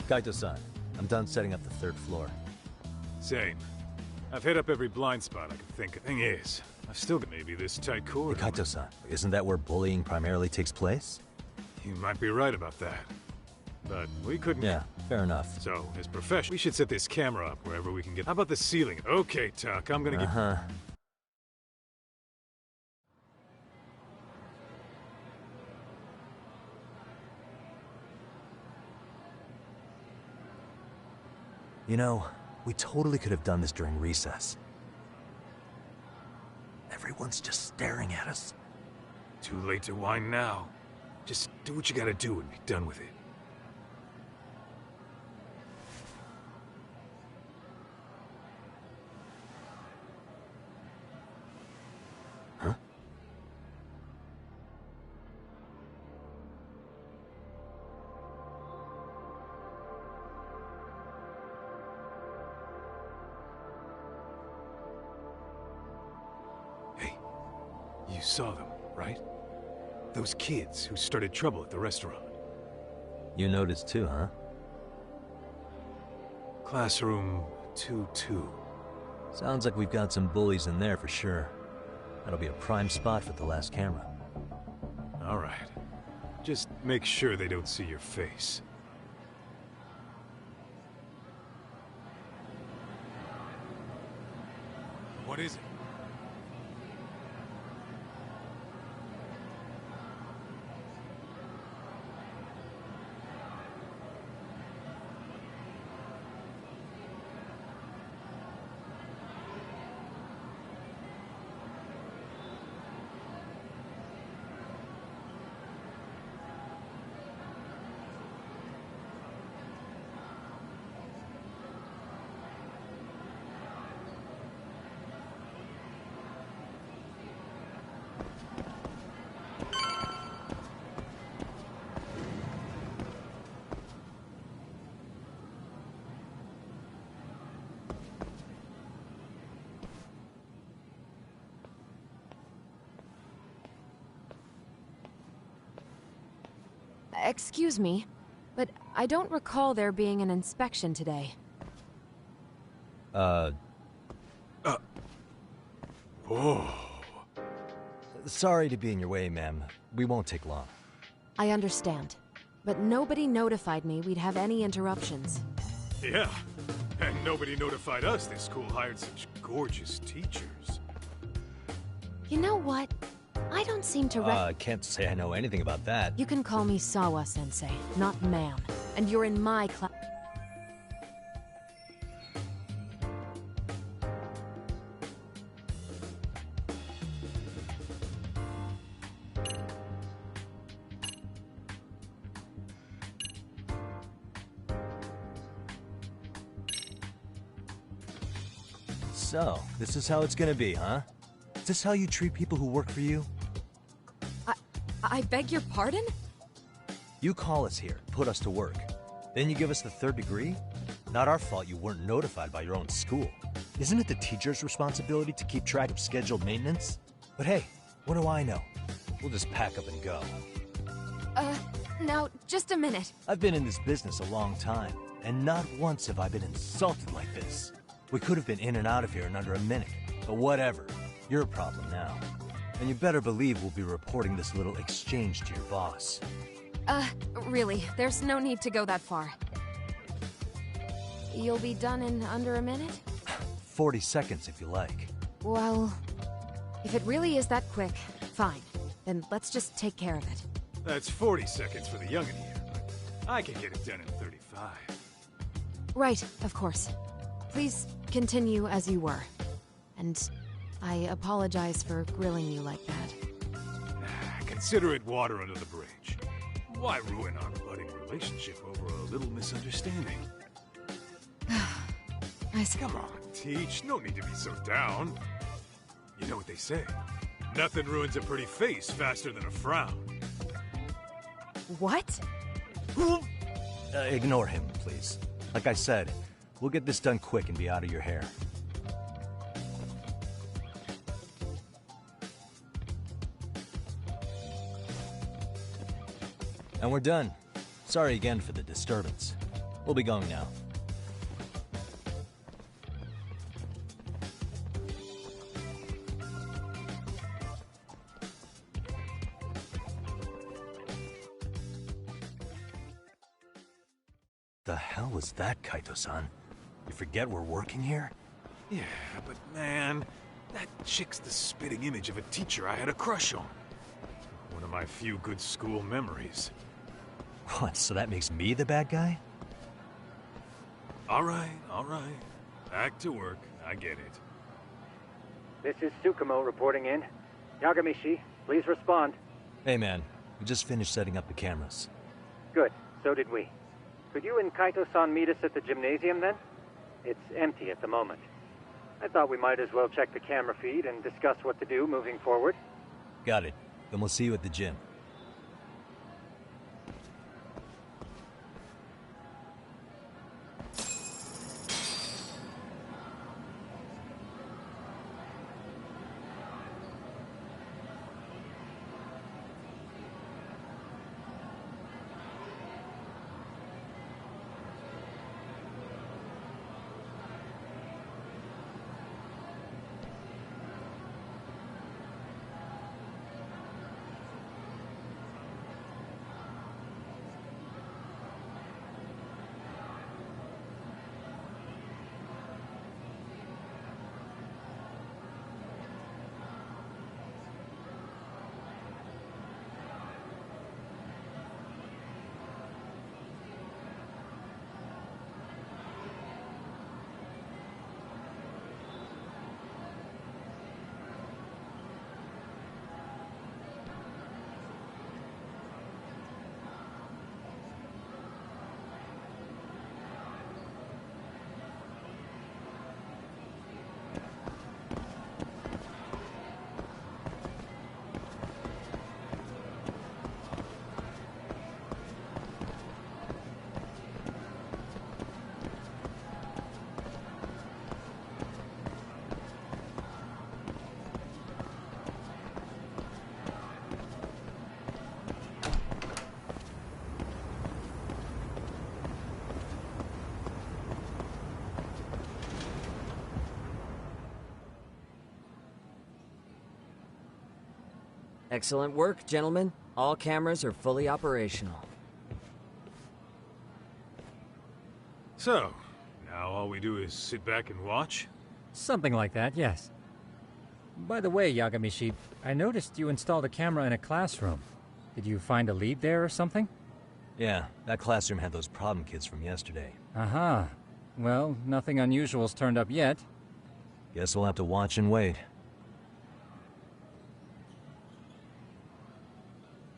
Kaito-san, I'm done setting up the 3rd floor. Same. I've hit up every blind spot I can think of. Thing is, I've still got maybe this tight corridor. Hey, Kaito-san, isn't that where bullying primarily takes place? You might be right about that. But we couldn't... Yeah, fair enough. So, as professionals, we should set this camera up wherever we can get... How about the ceiling? Okay, Tuck, I'm gonna get... You know, we totally could have done this during recess. Everyone's just staring at us. Too late to whine now. Just do what you gotta do and be done with it. Huh? You saw them, right? Those kids who started trouble at the restaurant. You noticed too, huh? Classroom 2-2. Sounds like we've got some bullies in there for sure. That'll be a prime spot for the last camera. All right. Just make sure they don't see your face. What is it? Excuse me, but I don't recall there being an inspection today. Oh. Sorry to be in your way, ma'am. We won't take long. I understand, but nobody notified me we'd have any interruptions. Yeah, and nobody notified us this school hired such gorgeous teachers. You know what? I don't seem to I can't say I know anything about that. You can call me Sawa-sensei, not ma'am. And you're in my class. So, this is how it's gonna be, huh? Is this how you treat people who work for you? I beg your pardon? You call us here, put us to work. Then you give us the 3rd degree? Not our fault you weren't notified by your own school. Isn't it the teacher's responsibility to keep track of scheduled maintenance? But hey, what do I know? We'll just pack up and go. Now, just a minute. I've been in this business a long time, and not once have I been insulted like this. We could have been in and out of here in under a minute, but whatever. Your problem now. And you better believe we'll be reporting this little exchange to your boss. Really, there's no need to go that far. You'll be done in under a minute? 40 seconds if you like. Well, if it really is that quick, fine. Then let's just take care of it. That's 40 seconds for the youngin' here, but I can get it done in 35. Right, of course. Please continue as you were. And I apologize for grilling you like that. Consider it water under the bridge. Why ruin our budding relationship over a little misunderstanding? Come on, Teach. No need to be so down. You know what they say. Nothing ruins a pretty face faster than a frown. What? Ignore him, please. Like I said, we'll get this done quick and be out of your hair. And we're done. Sorry again for the disturbance. We'll be going now. The hell was that, Kaito-san? You forget we're working here? Yeah, but man, that chick's the spitting image of a teacher I had a crush on. One of my few good school memories. What, so that makes me the bad guy? All right. Back to work. I get it. This is Tsukumo reporting in. Yagamishi, please respond. Hey man, we just finished setting up the cameras. Good, so did we. Could you and Kaito-san meet us at the gymnasium then? It's empty at the moment. I thought we might as well check the camera feed and discuss what to do moving forward. Got it. Then we'll see you at the gym. Excellent work, gentlemen. All cameras are fully operational. So, now all we do is sit back and watch? Something like that, yes. By the way, Yagamishi, I noticed you installed a camera in a classroom. Did you find a lead there or something? Yeah, that classroom had those problem kids from yesterday. Aha. Well, nothing unusual's turned up yet. Guess we'll have to watch and wait.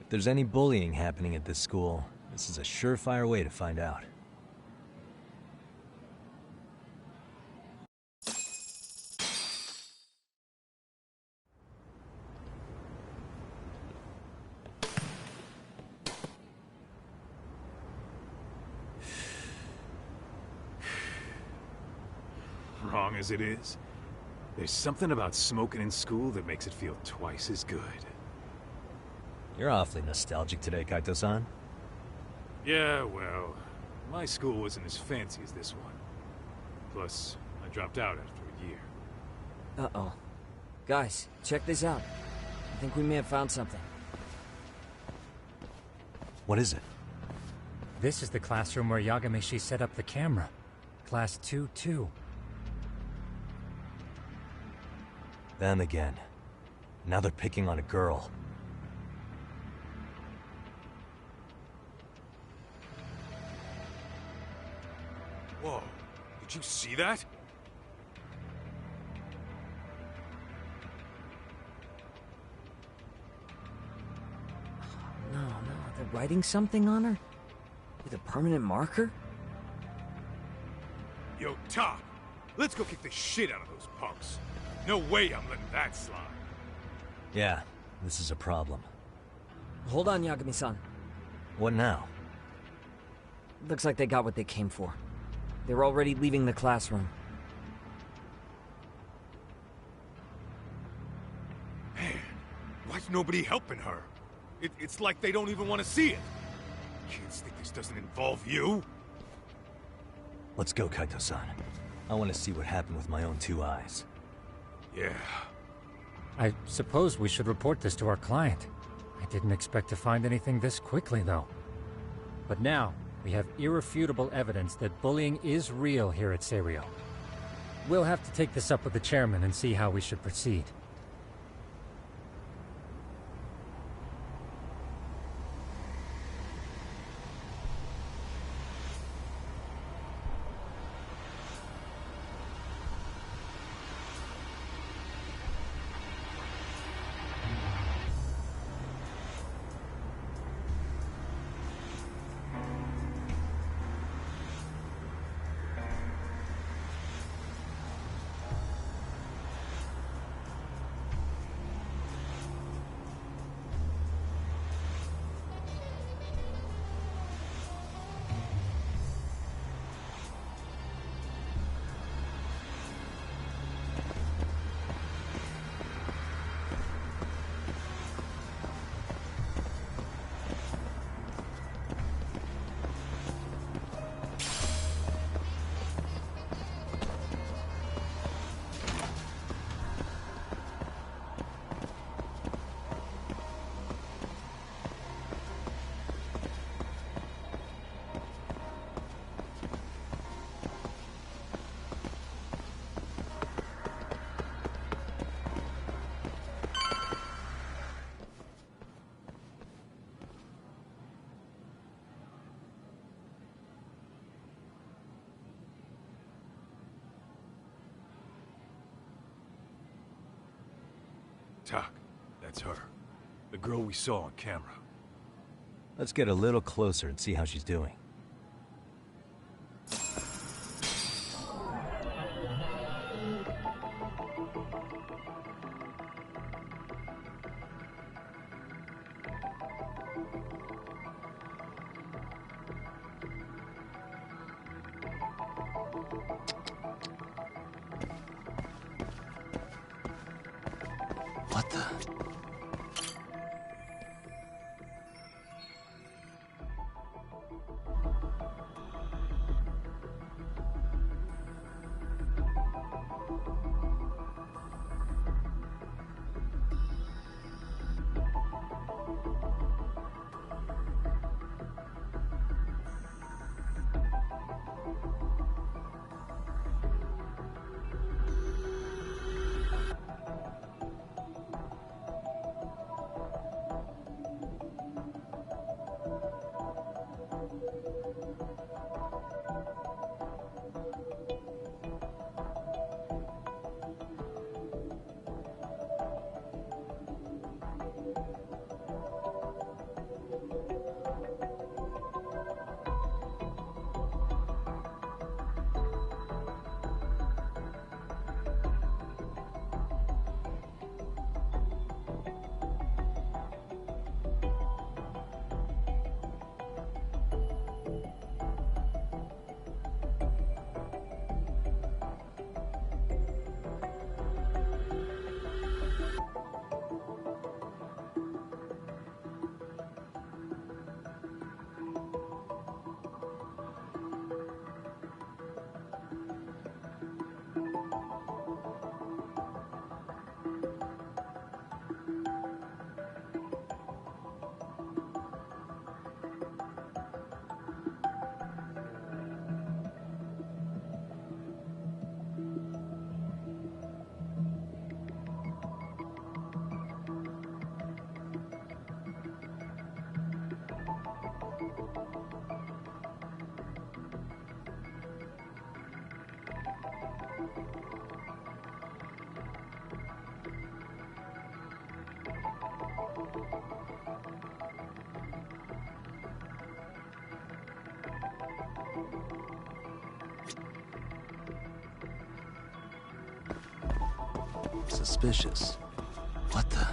If there's any bullying happening at this school, this is a surefire way to find out. Wrong as it is, there's something about smoking in school that makes it feel twice as good. You're awfully nostalgic today, Kaito-san. Yeah, well, my school wasn't as fancy as this one. Plus, I dropped out after a year. Uh-oh. Guys, check this out. I think we may have found something. What is it? This is the classroom where Yagameshi set up the camera. Class 2-2. Them again. Now they're picking on a girl. Whoa, did you see that? No, they're writing something on her? With a permanent marker? Yo, Top, let's go kick the shit out of those punks. No way I'm letting that slide. Yeah, this is a problem. Hold on, Yagami-san. What now? Looks like they got what they came for. They're already leaving the classroom. Man, why's nobody helping her? It's like they don't even want to see it. Kids think this doesn't involve you? Let's go, Kaito-san. I want to see what happened with my own 2 eyes. Yeah. I suppose we should report this to our client. I didn't expect to find anything this quickly, though. But now, we have irrefutable evidence that bullying is real here at Seiryo. We'll have to take this up with the chairman and see how we should proceed. Tak, that's her. The girl we saw on camera. Let's get a little closer and see how she's doing. What the? Suspicious. What the?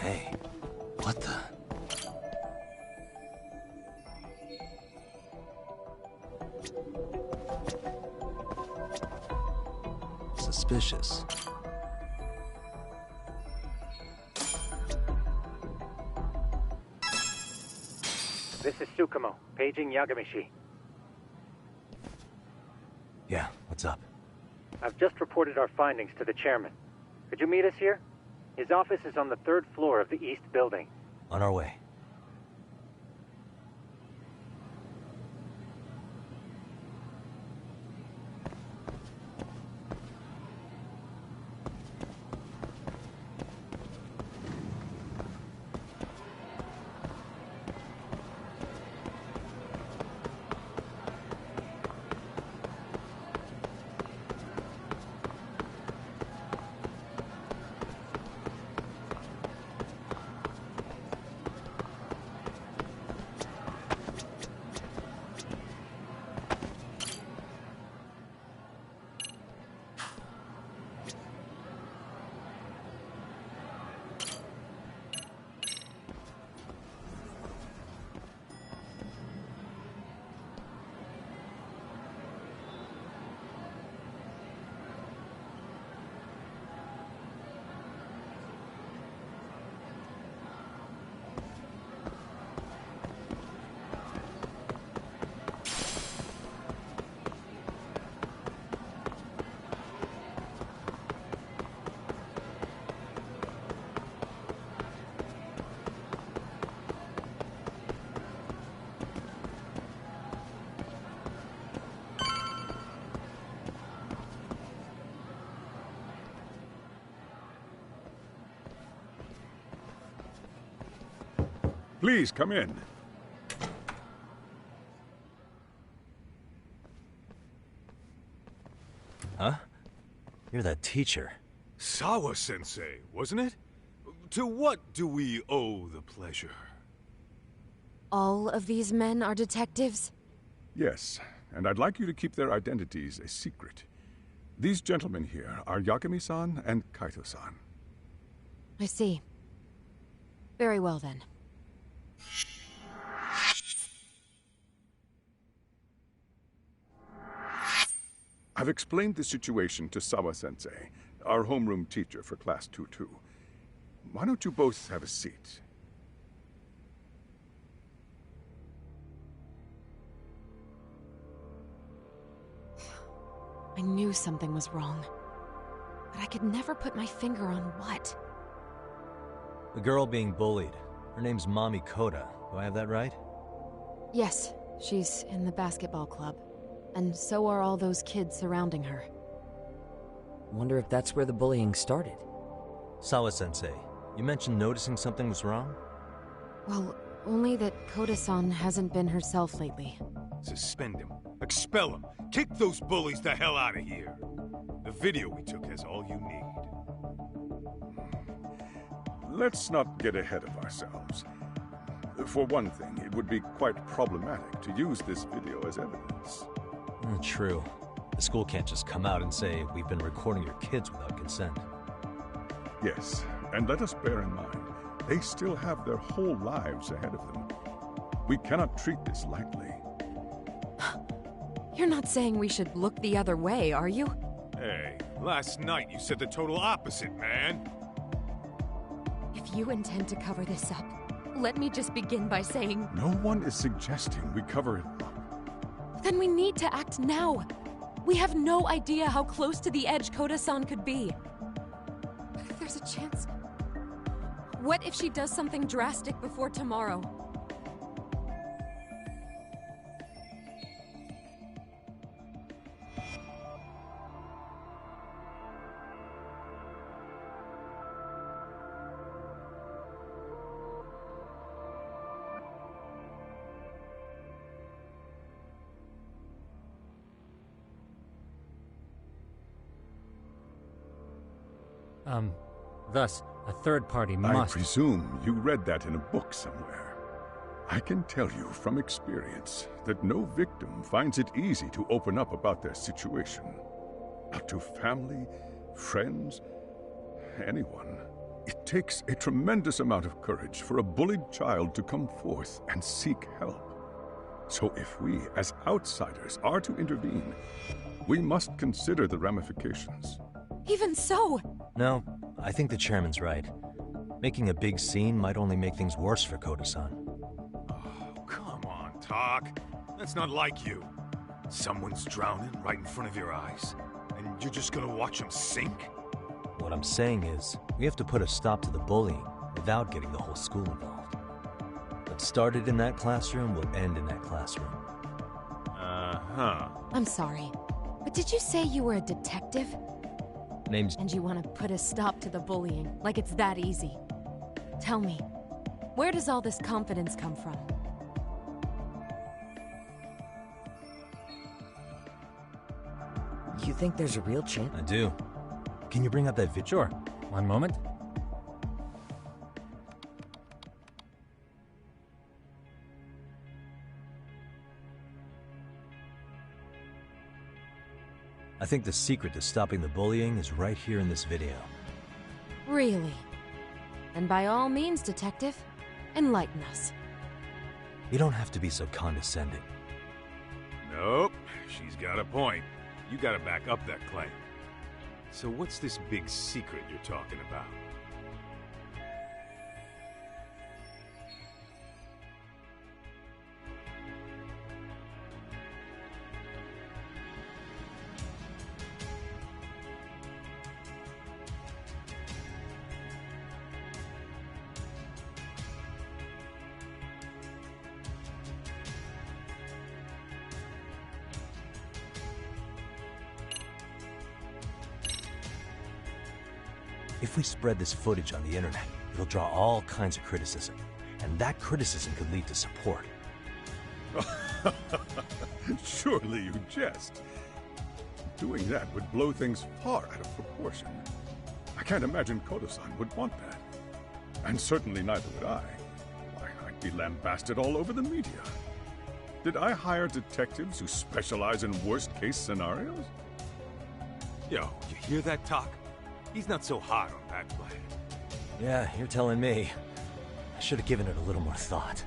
Hey, what the? Suspicious. This is Tsukumo, paging Yagamishi. Yeah, what's up? I've just reported our findings to the chairman. Could you meet us here? His office is on the 3rd floor of the East Building. On our way. Please, come in. Huh? You're that teacher. Sawa-sensei, wasn't it? To what do we owe the pleasure? All of these men are detectives? Yes, and I'd like you to keep their identities a secret. These gentlemen here are Yagami-san and Kaito-san. I see. Very well, then. I've explained the situation to Sawa-sensei, our homeroom teacher for Class 2-2. Why don't you both have a seat? I knew something was wrong, but I could never put my finger on what. The girl being bullied. Her name's Mami Koda. Do I have that right? Yes, she's in the basketball club. And so are all those kids surrounding her. Wonder if that's where the bullying started. Sawa-sensei, you mentioned noticing something was wrong? Well, only that Koda-san hasn't been herself lately. Suspend him. Expel him. Kick those bullies the hell out of here. The video we took has all you need. Let's not get ahead of ourselves. For one thing, it would be quite problematic to use this video as evidence. True. The school can't just come out and say, we've been recording your kids without consent. Yes, and let us bear in mind, they still have their whole lives ahead of them. We cannot treat this lightly. You're not saying we should look the other way, are you? Hey, last night you said the total opposite, man. If you intend to cover this up, let me just begin by saying... No one is suggesting we cover it up. Then we need to act now. We have no idea how close to the edge Koda-san could be. There's a chance. What if she does something drastic before tomorrow? Thus, a third party I must... presume you read that in a book somewhere. I can tell you from experience that no victim finds it easy to open up about their situation. Not to family, friends, anyone. It takes a tremendous amount of courage for a bullied child to come forth and seek help. So if we, as outsiders, are to intervene, we must consider the ramifications. Even so! No, I think the chairman's right. Making a big scene might only make things worse for Koda-san. Oh, come on, Tak. That's not like you. Someone's drowning right in front of your eyes, and you're just gonna watch him sink? What I'm saying is, we have to put a stop to the bullying without getting the whole school involved. What started in that classroom will end in that classroom. Uh-huh. I'm sorry, but did you say you were a detective? Name's... And you want to put a stop to the bullying, like it's that easy. Tell me, where does all this confidence come from? You think there's a real chance? I do. Can you bring up that video? Sure. One moment. I think the secret to stopping the bullying is right here in this video. Really? And by all means, detective, enlighten us. You don't have to be so condescending. Nope, she's got a point. You gotta back up that claim. So what's this big secret you're talking about? If we spread this footage on the internet, it'll draw all kinds of criticism. And that criticism could lead to support. Surely you jest. Doing that would blow things far out of proportion. I can't imagine Koda-san would want that. And certainly neither would I. Why, I'd be lambasted all over the media. Did I hire detectives who specialize in worst-case scenarios? Yo, you hear that, Tak? He's not so hot on that plan. Yeah, you're telling me. I should have given it a little more thought.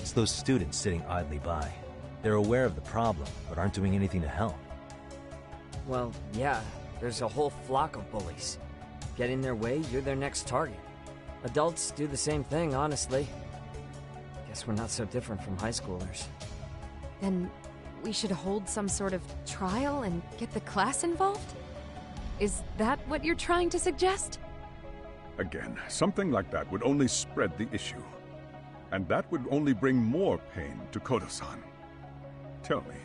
It's those students sitting idly by. They're aware of the problem, but aren't doing anything to help. Well, yeah, there's a whole flock of bullies. Get in their way, you're their next target. Adults do the same thing, honestly. Guess we're not so different from high schoolers. Then we should hold some sort of trial and get the class involved? Is that what you're trying to suggest? Again, something like that would only spread the issue. And that would only bring more pain to Kodo-san. Tell me,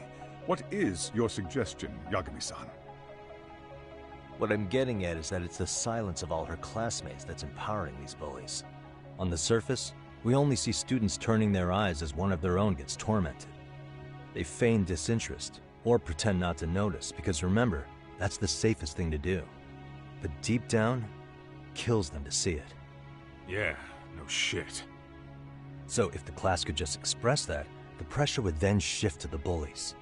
what is your suggestion, Yagami-san? What I'm getting at is that it's the silence of all her classmates that's empowering these bullies. On the surface, we only see students turning their eyes as one of their own gets tormented. They feign disinterest, or pretend not to notice, because remember, that's the safest thing to do. But deep down, kills them to see it. Yeah, no shit. So if the class could just express that, the pressure would then shift to the bullies.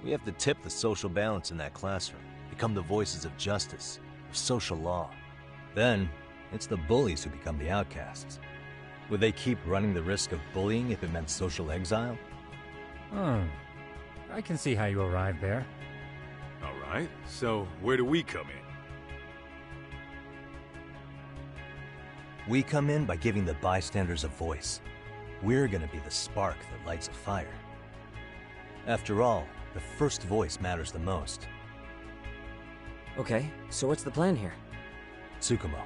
We have to tip the social balance in that classroom, become the voices of justice, of social law. Then, it's the bullies who become the outcasts. Would they keep running the risk of bullying if it meant social exile? I can see how you arrived there. All right, so where do we come in? We come in by giving the bystanders a voice. We're gonna be the spark that lights a fire. After all, the first voice matters the most. Okay, so what's the plan here? Tsukumo,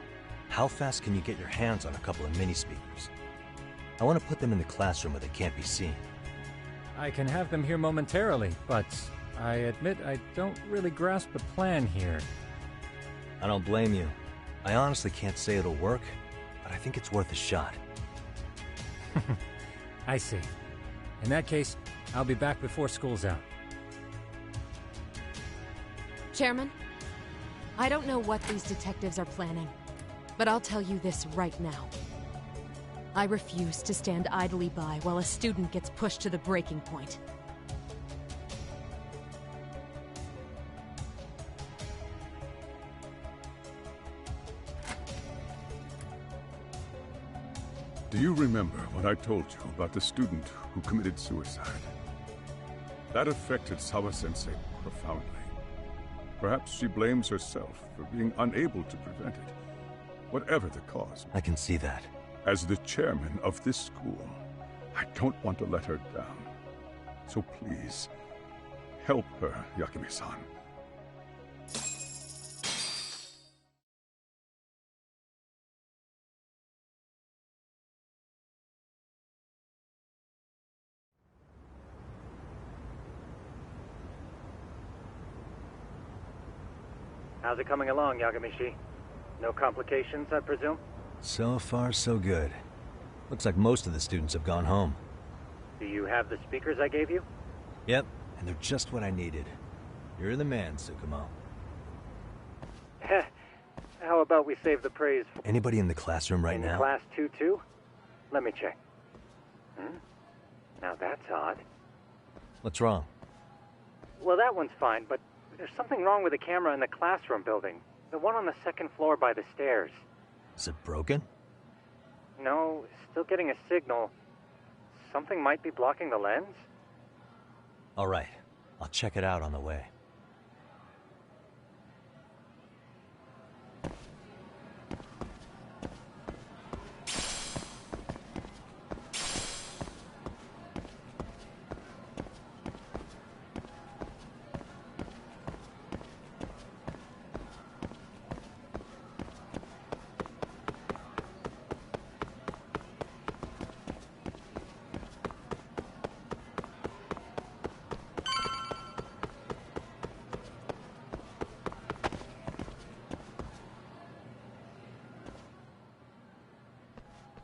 how fast can you get your hands on a couple of mini-speakers? I want to put them in the classroom where they can't be seen. I can have them here momentarily, but I admit I don't really grasp the plan here. I don't blame you. I honestly can't say it'll work, but I think it's worth a shot. I see. In that case, I'll be back before school's out. Chairman, I don't know what these detectives are planning, but I'll tell you this right now. I refuse to stand idly by while a student gets pushed to the breaking point. Do you remember what I told you about the student who committed suicide? That affected Sawa-sensei profoundly. Perhaps she blames herself for being unable to prevent it, whatever the cause. I can see that. As the chairman of this school, I don't want to let her down. So please, help her, Yagami-san. How's it coming along, Yagamishi? No complications, I presume? So far, so good. Looks like most of the students have gone home. Do you have the speakers I gave you? Yep, and they're just what I needed. You're the man, Tsukumo. How about we save the praise for... Anybody in the classroom right now? Class 2-2? Let me check. Now that's odd. What's wrong? Well, that one's fine, but there's something wrong with the camera in the classroom building. The one on the second floor by the stairs. Is it broken? No, still getting a signal. Something might be blocking the lens? All right, I'll check it out on the way.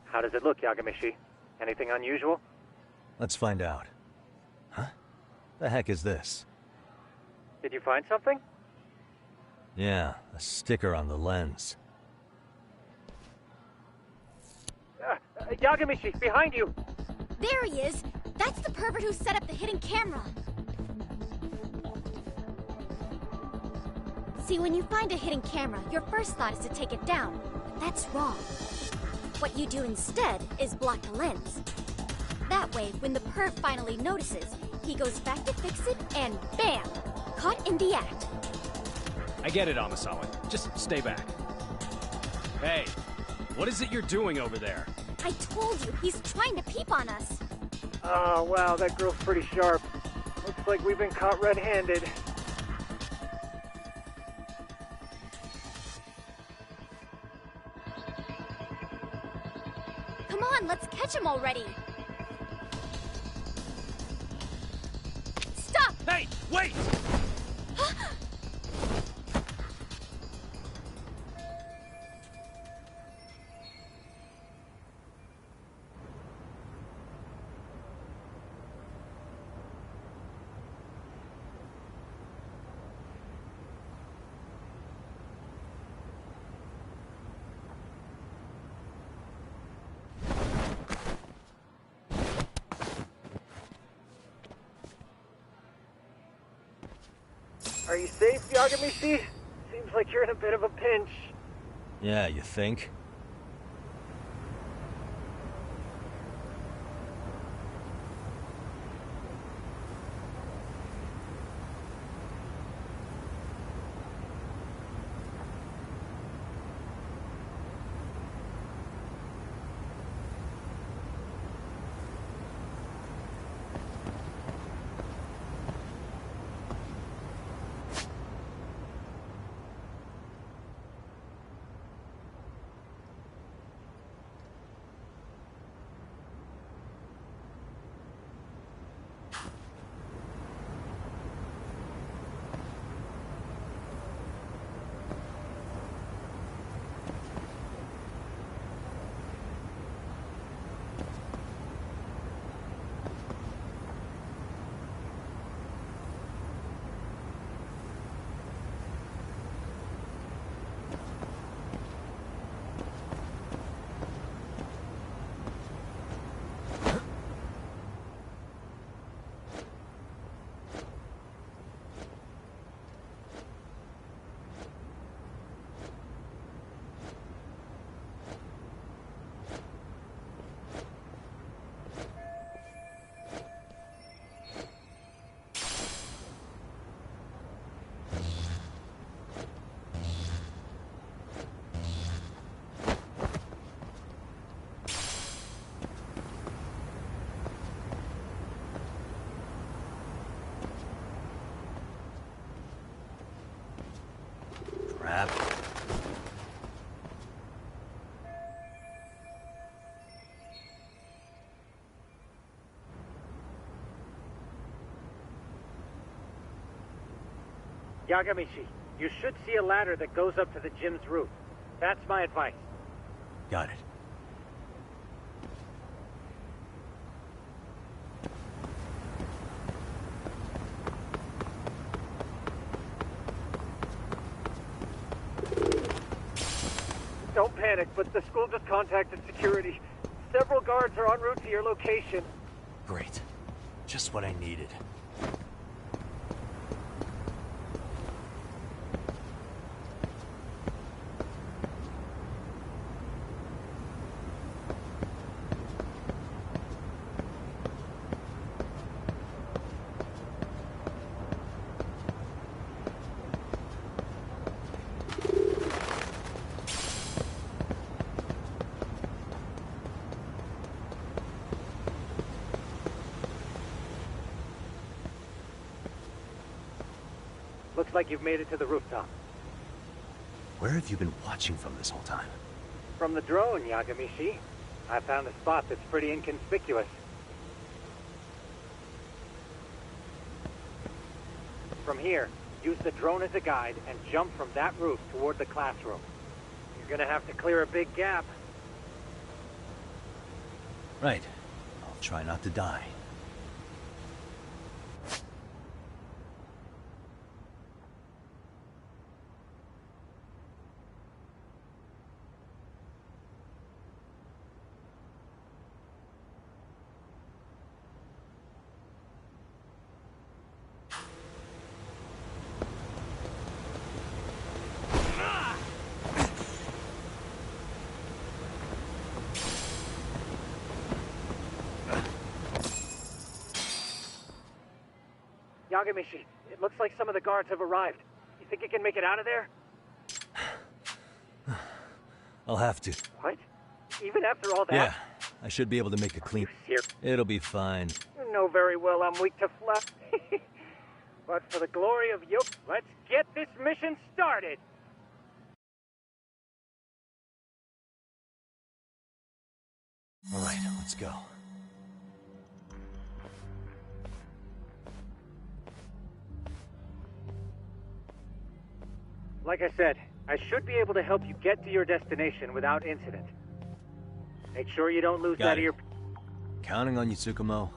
How does it look, Yagamishi? Anything unusual? Let's find out. Huh? The heck is this? Did you find something? Yeah, a sticker on the lens. Yagamishi, behind you! There he is! That's the pervert who set up the hidden camera! See, when you find a hidden camera, your first thought is to take it down. But that's wrong. What you do instead is block the lens. That way, when the perv finally notices, he goes back to fix it and bam! Caught in the act. I get it, Amasawa. Just stay back. Hey, what is it you're doing over there? I told you, he's trying to peep on us. Oh, wow, that girl's pretty sharp. Looks like we've been caught red-handed. Come on, let's catch him already. Stop! Hey, wait! Are you safe, Yagamishi? Seems like you're in a bit of a pinch. Yeah, you think? Crap. Yagamishi, you should see a ladder that goes up to the gym's roof. That's my advice. Got it. Don't panic, but the school just contacted security. Several guards are en route to your location. Great. Just what I needed. Looks like you've made it to the rooftop. Where have you been watching from this whole time? From the drone, Yagamishi. I found a spot that's pretty inconspicuous. From here, use the drone as a guide and jump from that roof toward the classroom. You're gonna have to clear a big gap. Right. I'll try not to die. Yagamishi, it looks like some of the guards have arrived. You think you can make it out of there? I'll have to. What? Even after all that? Yeah, I should be able to make a clean... It'll be fine. You know very well I'm weak to fluff. But for the glory of Yoke, let's get this mission started! Let's go. Like I said, I should be able to help you get to your destination without incident. Make sure you don't lose that ear... Counting on you, Tsukumo.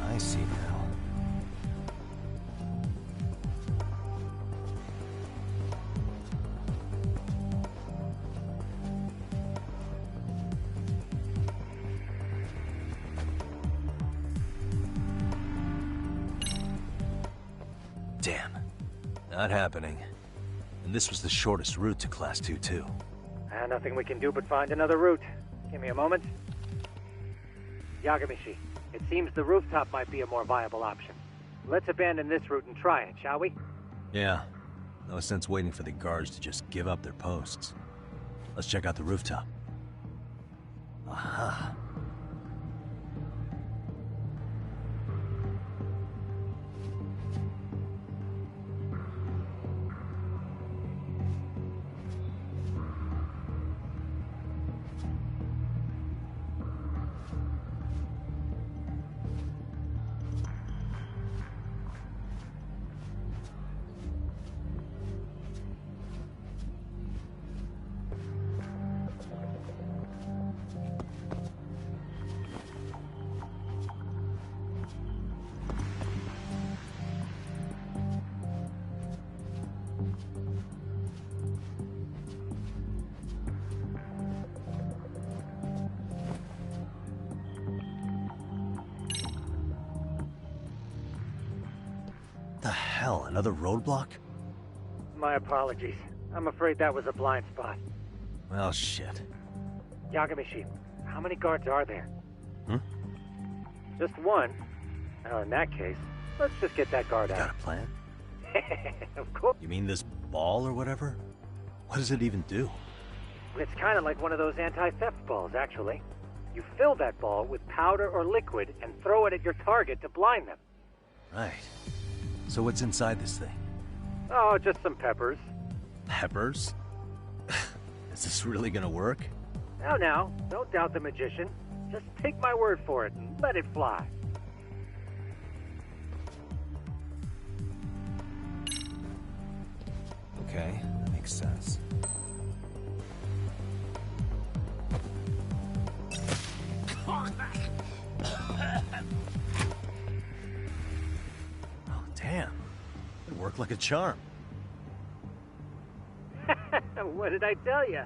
I see now. Damn. Not happening. And this was the shortest route to Class 2, too. Nothing we can do but find another route. Give me a moment. Yagamishi, it seems the rooftop might be a more viable option. Let's abandon this route and try it, shall we? Yeah. No sense waiting for the guards to just give up their posts. Let's check out the rooftop. Aha. The hell, another roadblock? My apologies. I'm afraid that was a blind spot. Well, shit. Yagamishi, how many guards are there? Hmm? Just one. Well, in that case, let's just get that guard out. Got a plan? Of course. You mean this ball or whatever? What does it even do? It's kind of like one of those anti-theft balls, actually. You fill that ball with powder or liquid and throw it at your target to blind them. Right. So what's inside this thing? Oh, just some peppers. Peppers? Is this really gonna work? Now, don't doubt the magician. Just take my word for it and let it fly. Okay, that makes sense. Oh, damn. It worked like a charm. What did I tell you?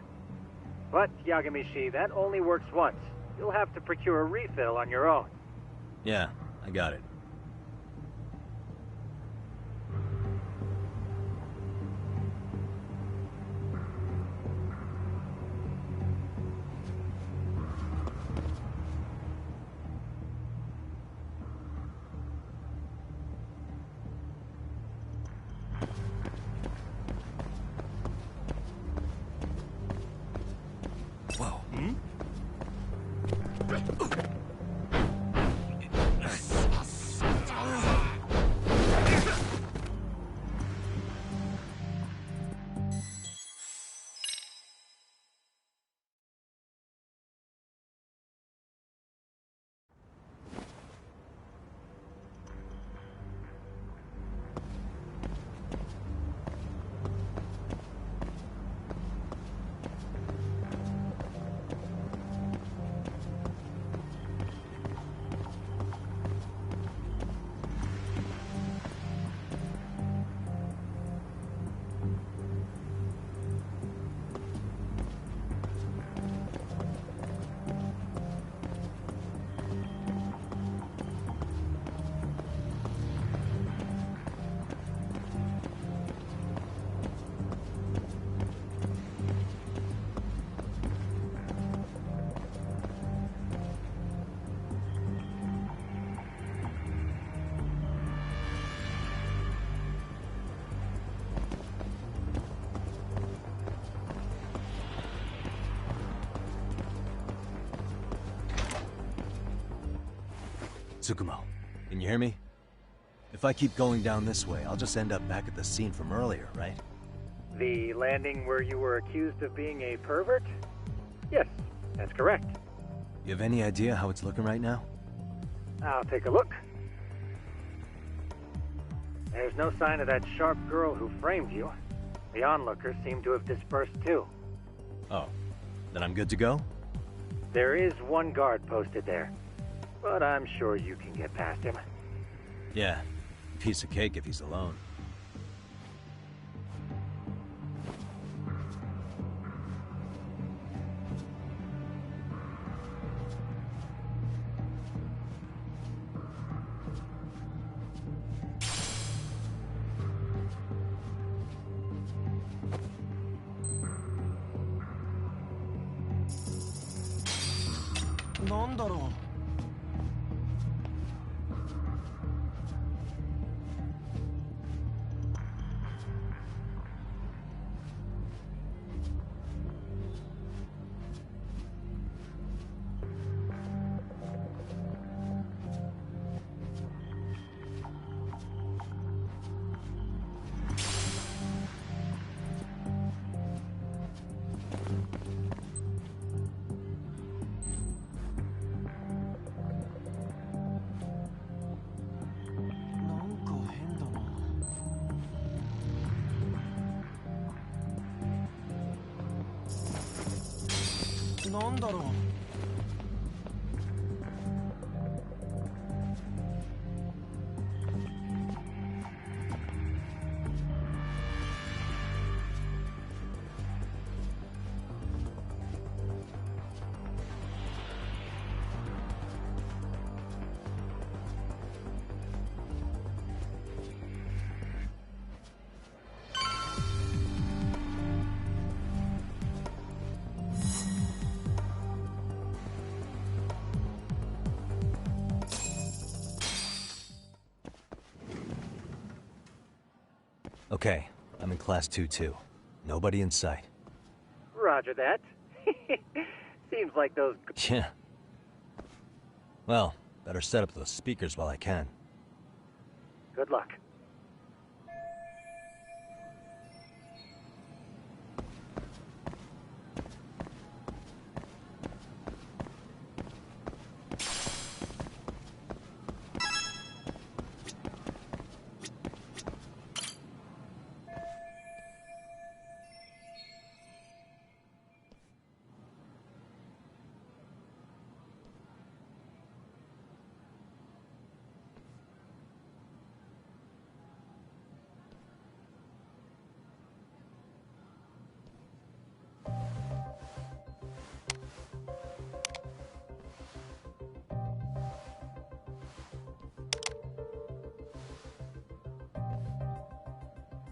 But, Yagamishi, that only works once. You'll have to procure a refill on your own. Yeah, I got it. Tsukumo, can you hear me? If I keep going down this way, I'll just end up back at the scene from earlier, right? The landing where you were accused of being a pervert? Yes, that's correct. You have any idea how it's looking right now? I'll take a look. There's no sign of that sharp girl who framed you. The onlookers seem to have dispersed too. Oh, then I'm good to go? There is one guard posted there, but I'm sure you can get past him. Yeah, piece of cake if he's alone. Okay, I'm in Class 2-2. Nobody in sight. Roger that. Seems like those... Yeah. Well, better set up those speakers while I can. Good luck.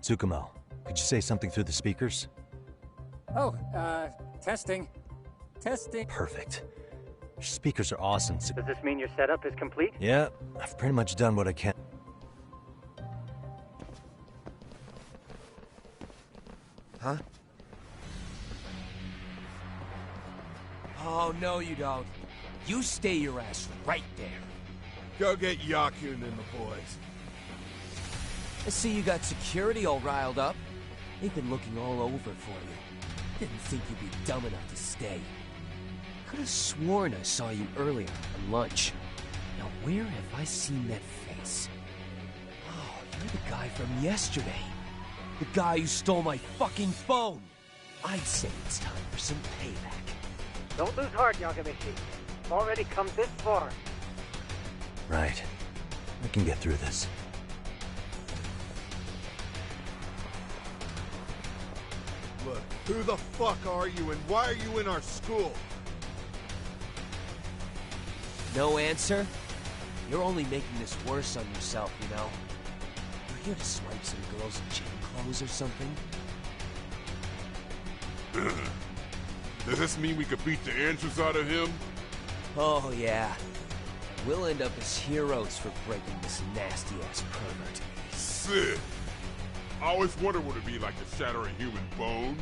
Tsukumo, could you say something through the speakers? Oh, testing. Testing. Perfect. Your speakers are awesome. Does this mean your setup is complete? Yeah, I've pretty much done what I can. Huh? Oh, no you don't. You stay your ass right there. Go get Yakun and the boys. I see you got security all riled up. They've been looking all over for you. Didn't think you'd be dumb enough to stay. Could have sworn I saw you earlier on lunch. Now where have I seen that face? Oh, you're the guy from yesterday. The guy who stole my fucking phone. I'd say it's time for some payback. Don't lose heart, Yagamishi. I've already come this far. Right. I can get through this. Look, who the fuck are you and why are you in our school? No answer? You're only making this worse on yourself, you know? You're here to swipe some girls in gym clothes or something? Does this mean we could beat the answers out of him? Oh, yeah. We'll end up as heroes for breaking this nasty-ass pervert. Sick! I always wondered what it'd be like to shatter a human bone.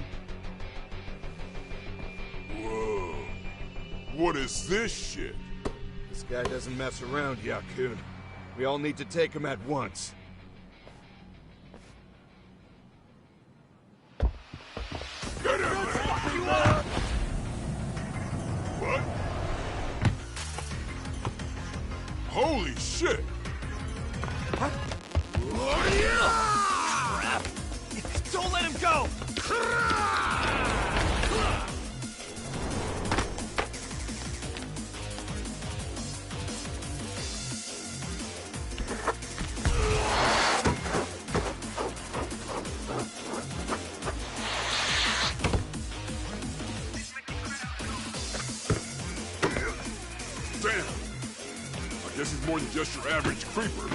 Whoa. What is this shit? This Guy doesn't mess around, Yakun. We all need to take him at once. Get him! What? Holy shit! Don't let him go! Damn! I guess he's more than just your average creeper.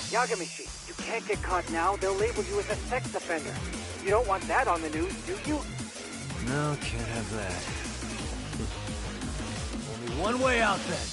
Yagamishi, you can't get caught now. They'll label you as a sex offender. You don't want that on the news, do you? No, can't have that. Only one way out then.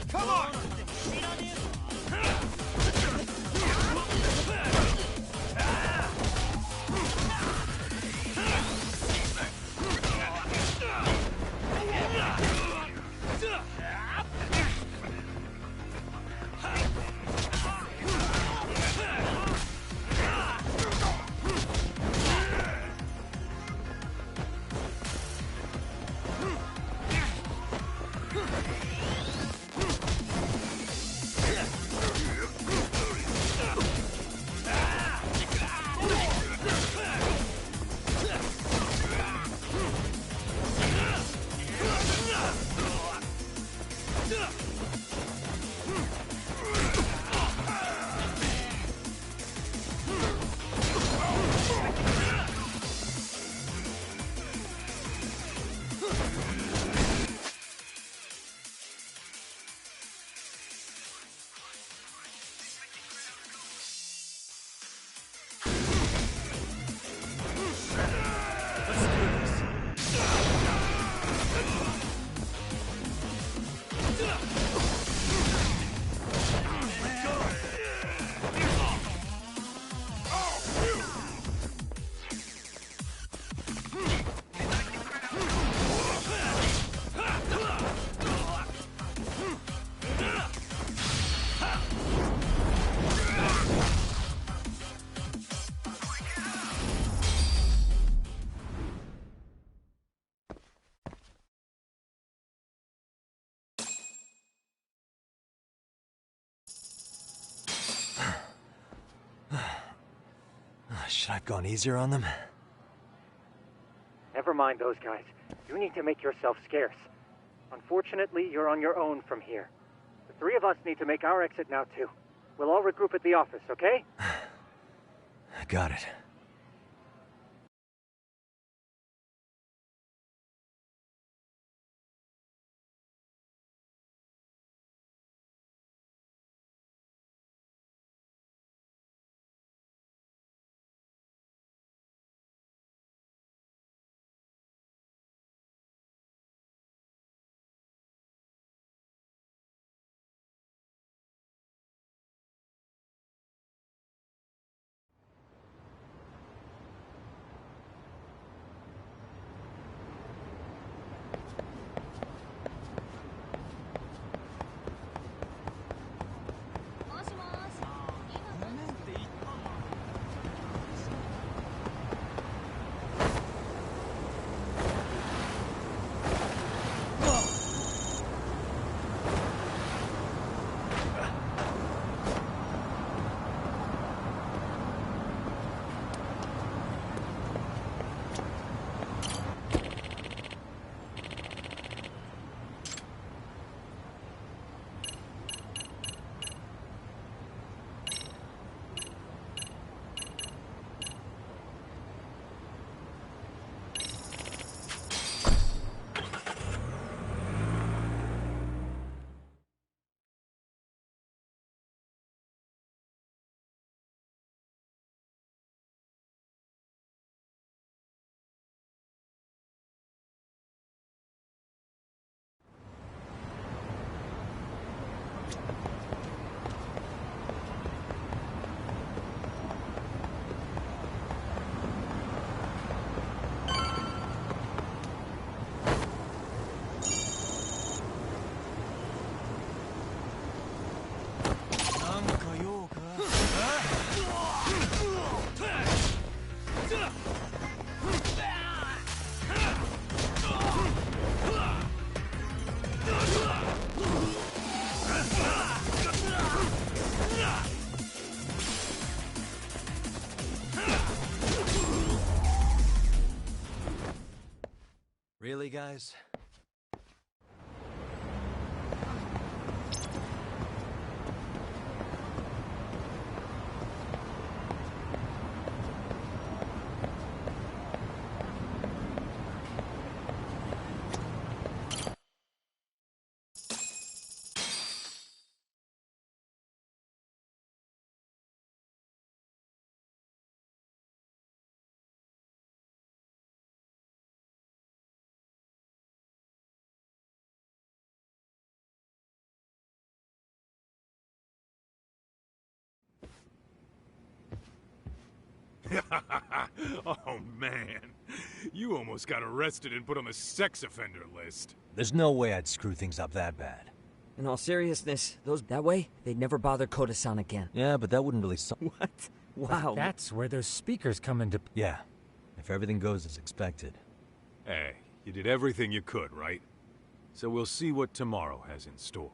Come on! Should I have gone easier on them? Never mind those guys. You need to make yourself scarce. Unfortunately, you're on your own from here. The three of us need to make our exit now, too. We'll all regroup at the office, okay? Got it. guys. Oh, man. You almost got arrested and put on the sex offender list. There's no way I'd screw things up that bad. In all seriousness, that way, they'd never bother Koda-san again. Yeah, but that wouldn't really What? Wow. That's where those speakers come into... Yeah, if everything goes as expected. Hey, you did everything you could, right? So we'll see what tomorrow has in store.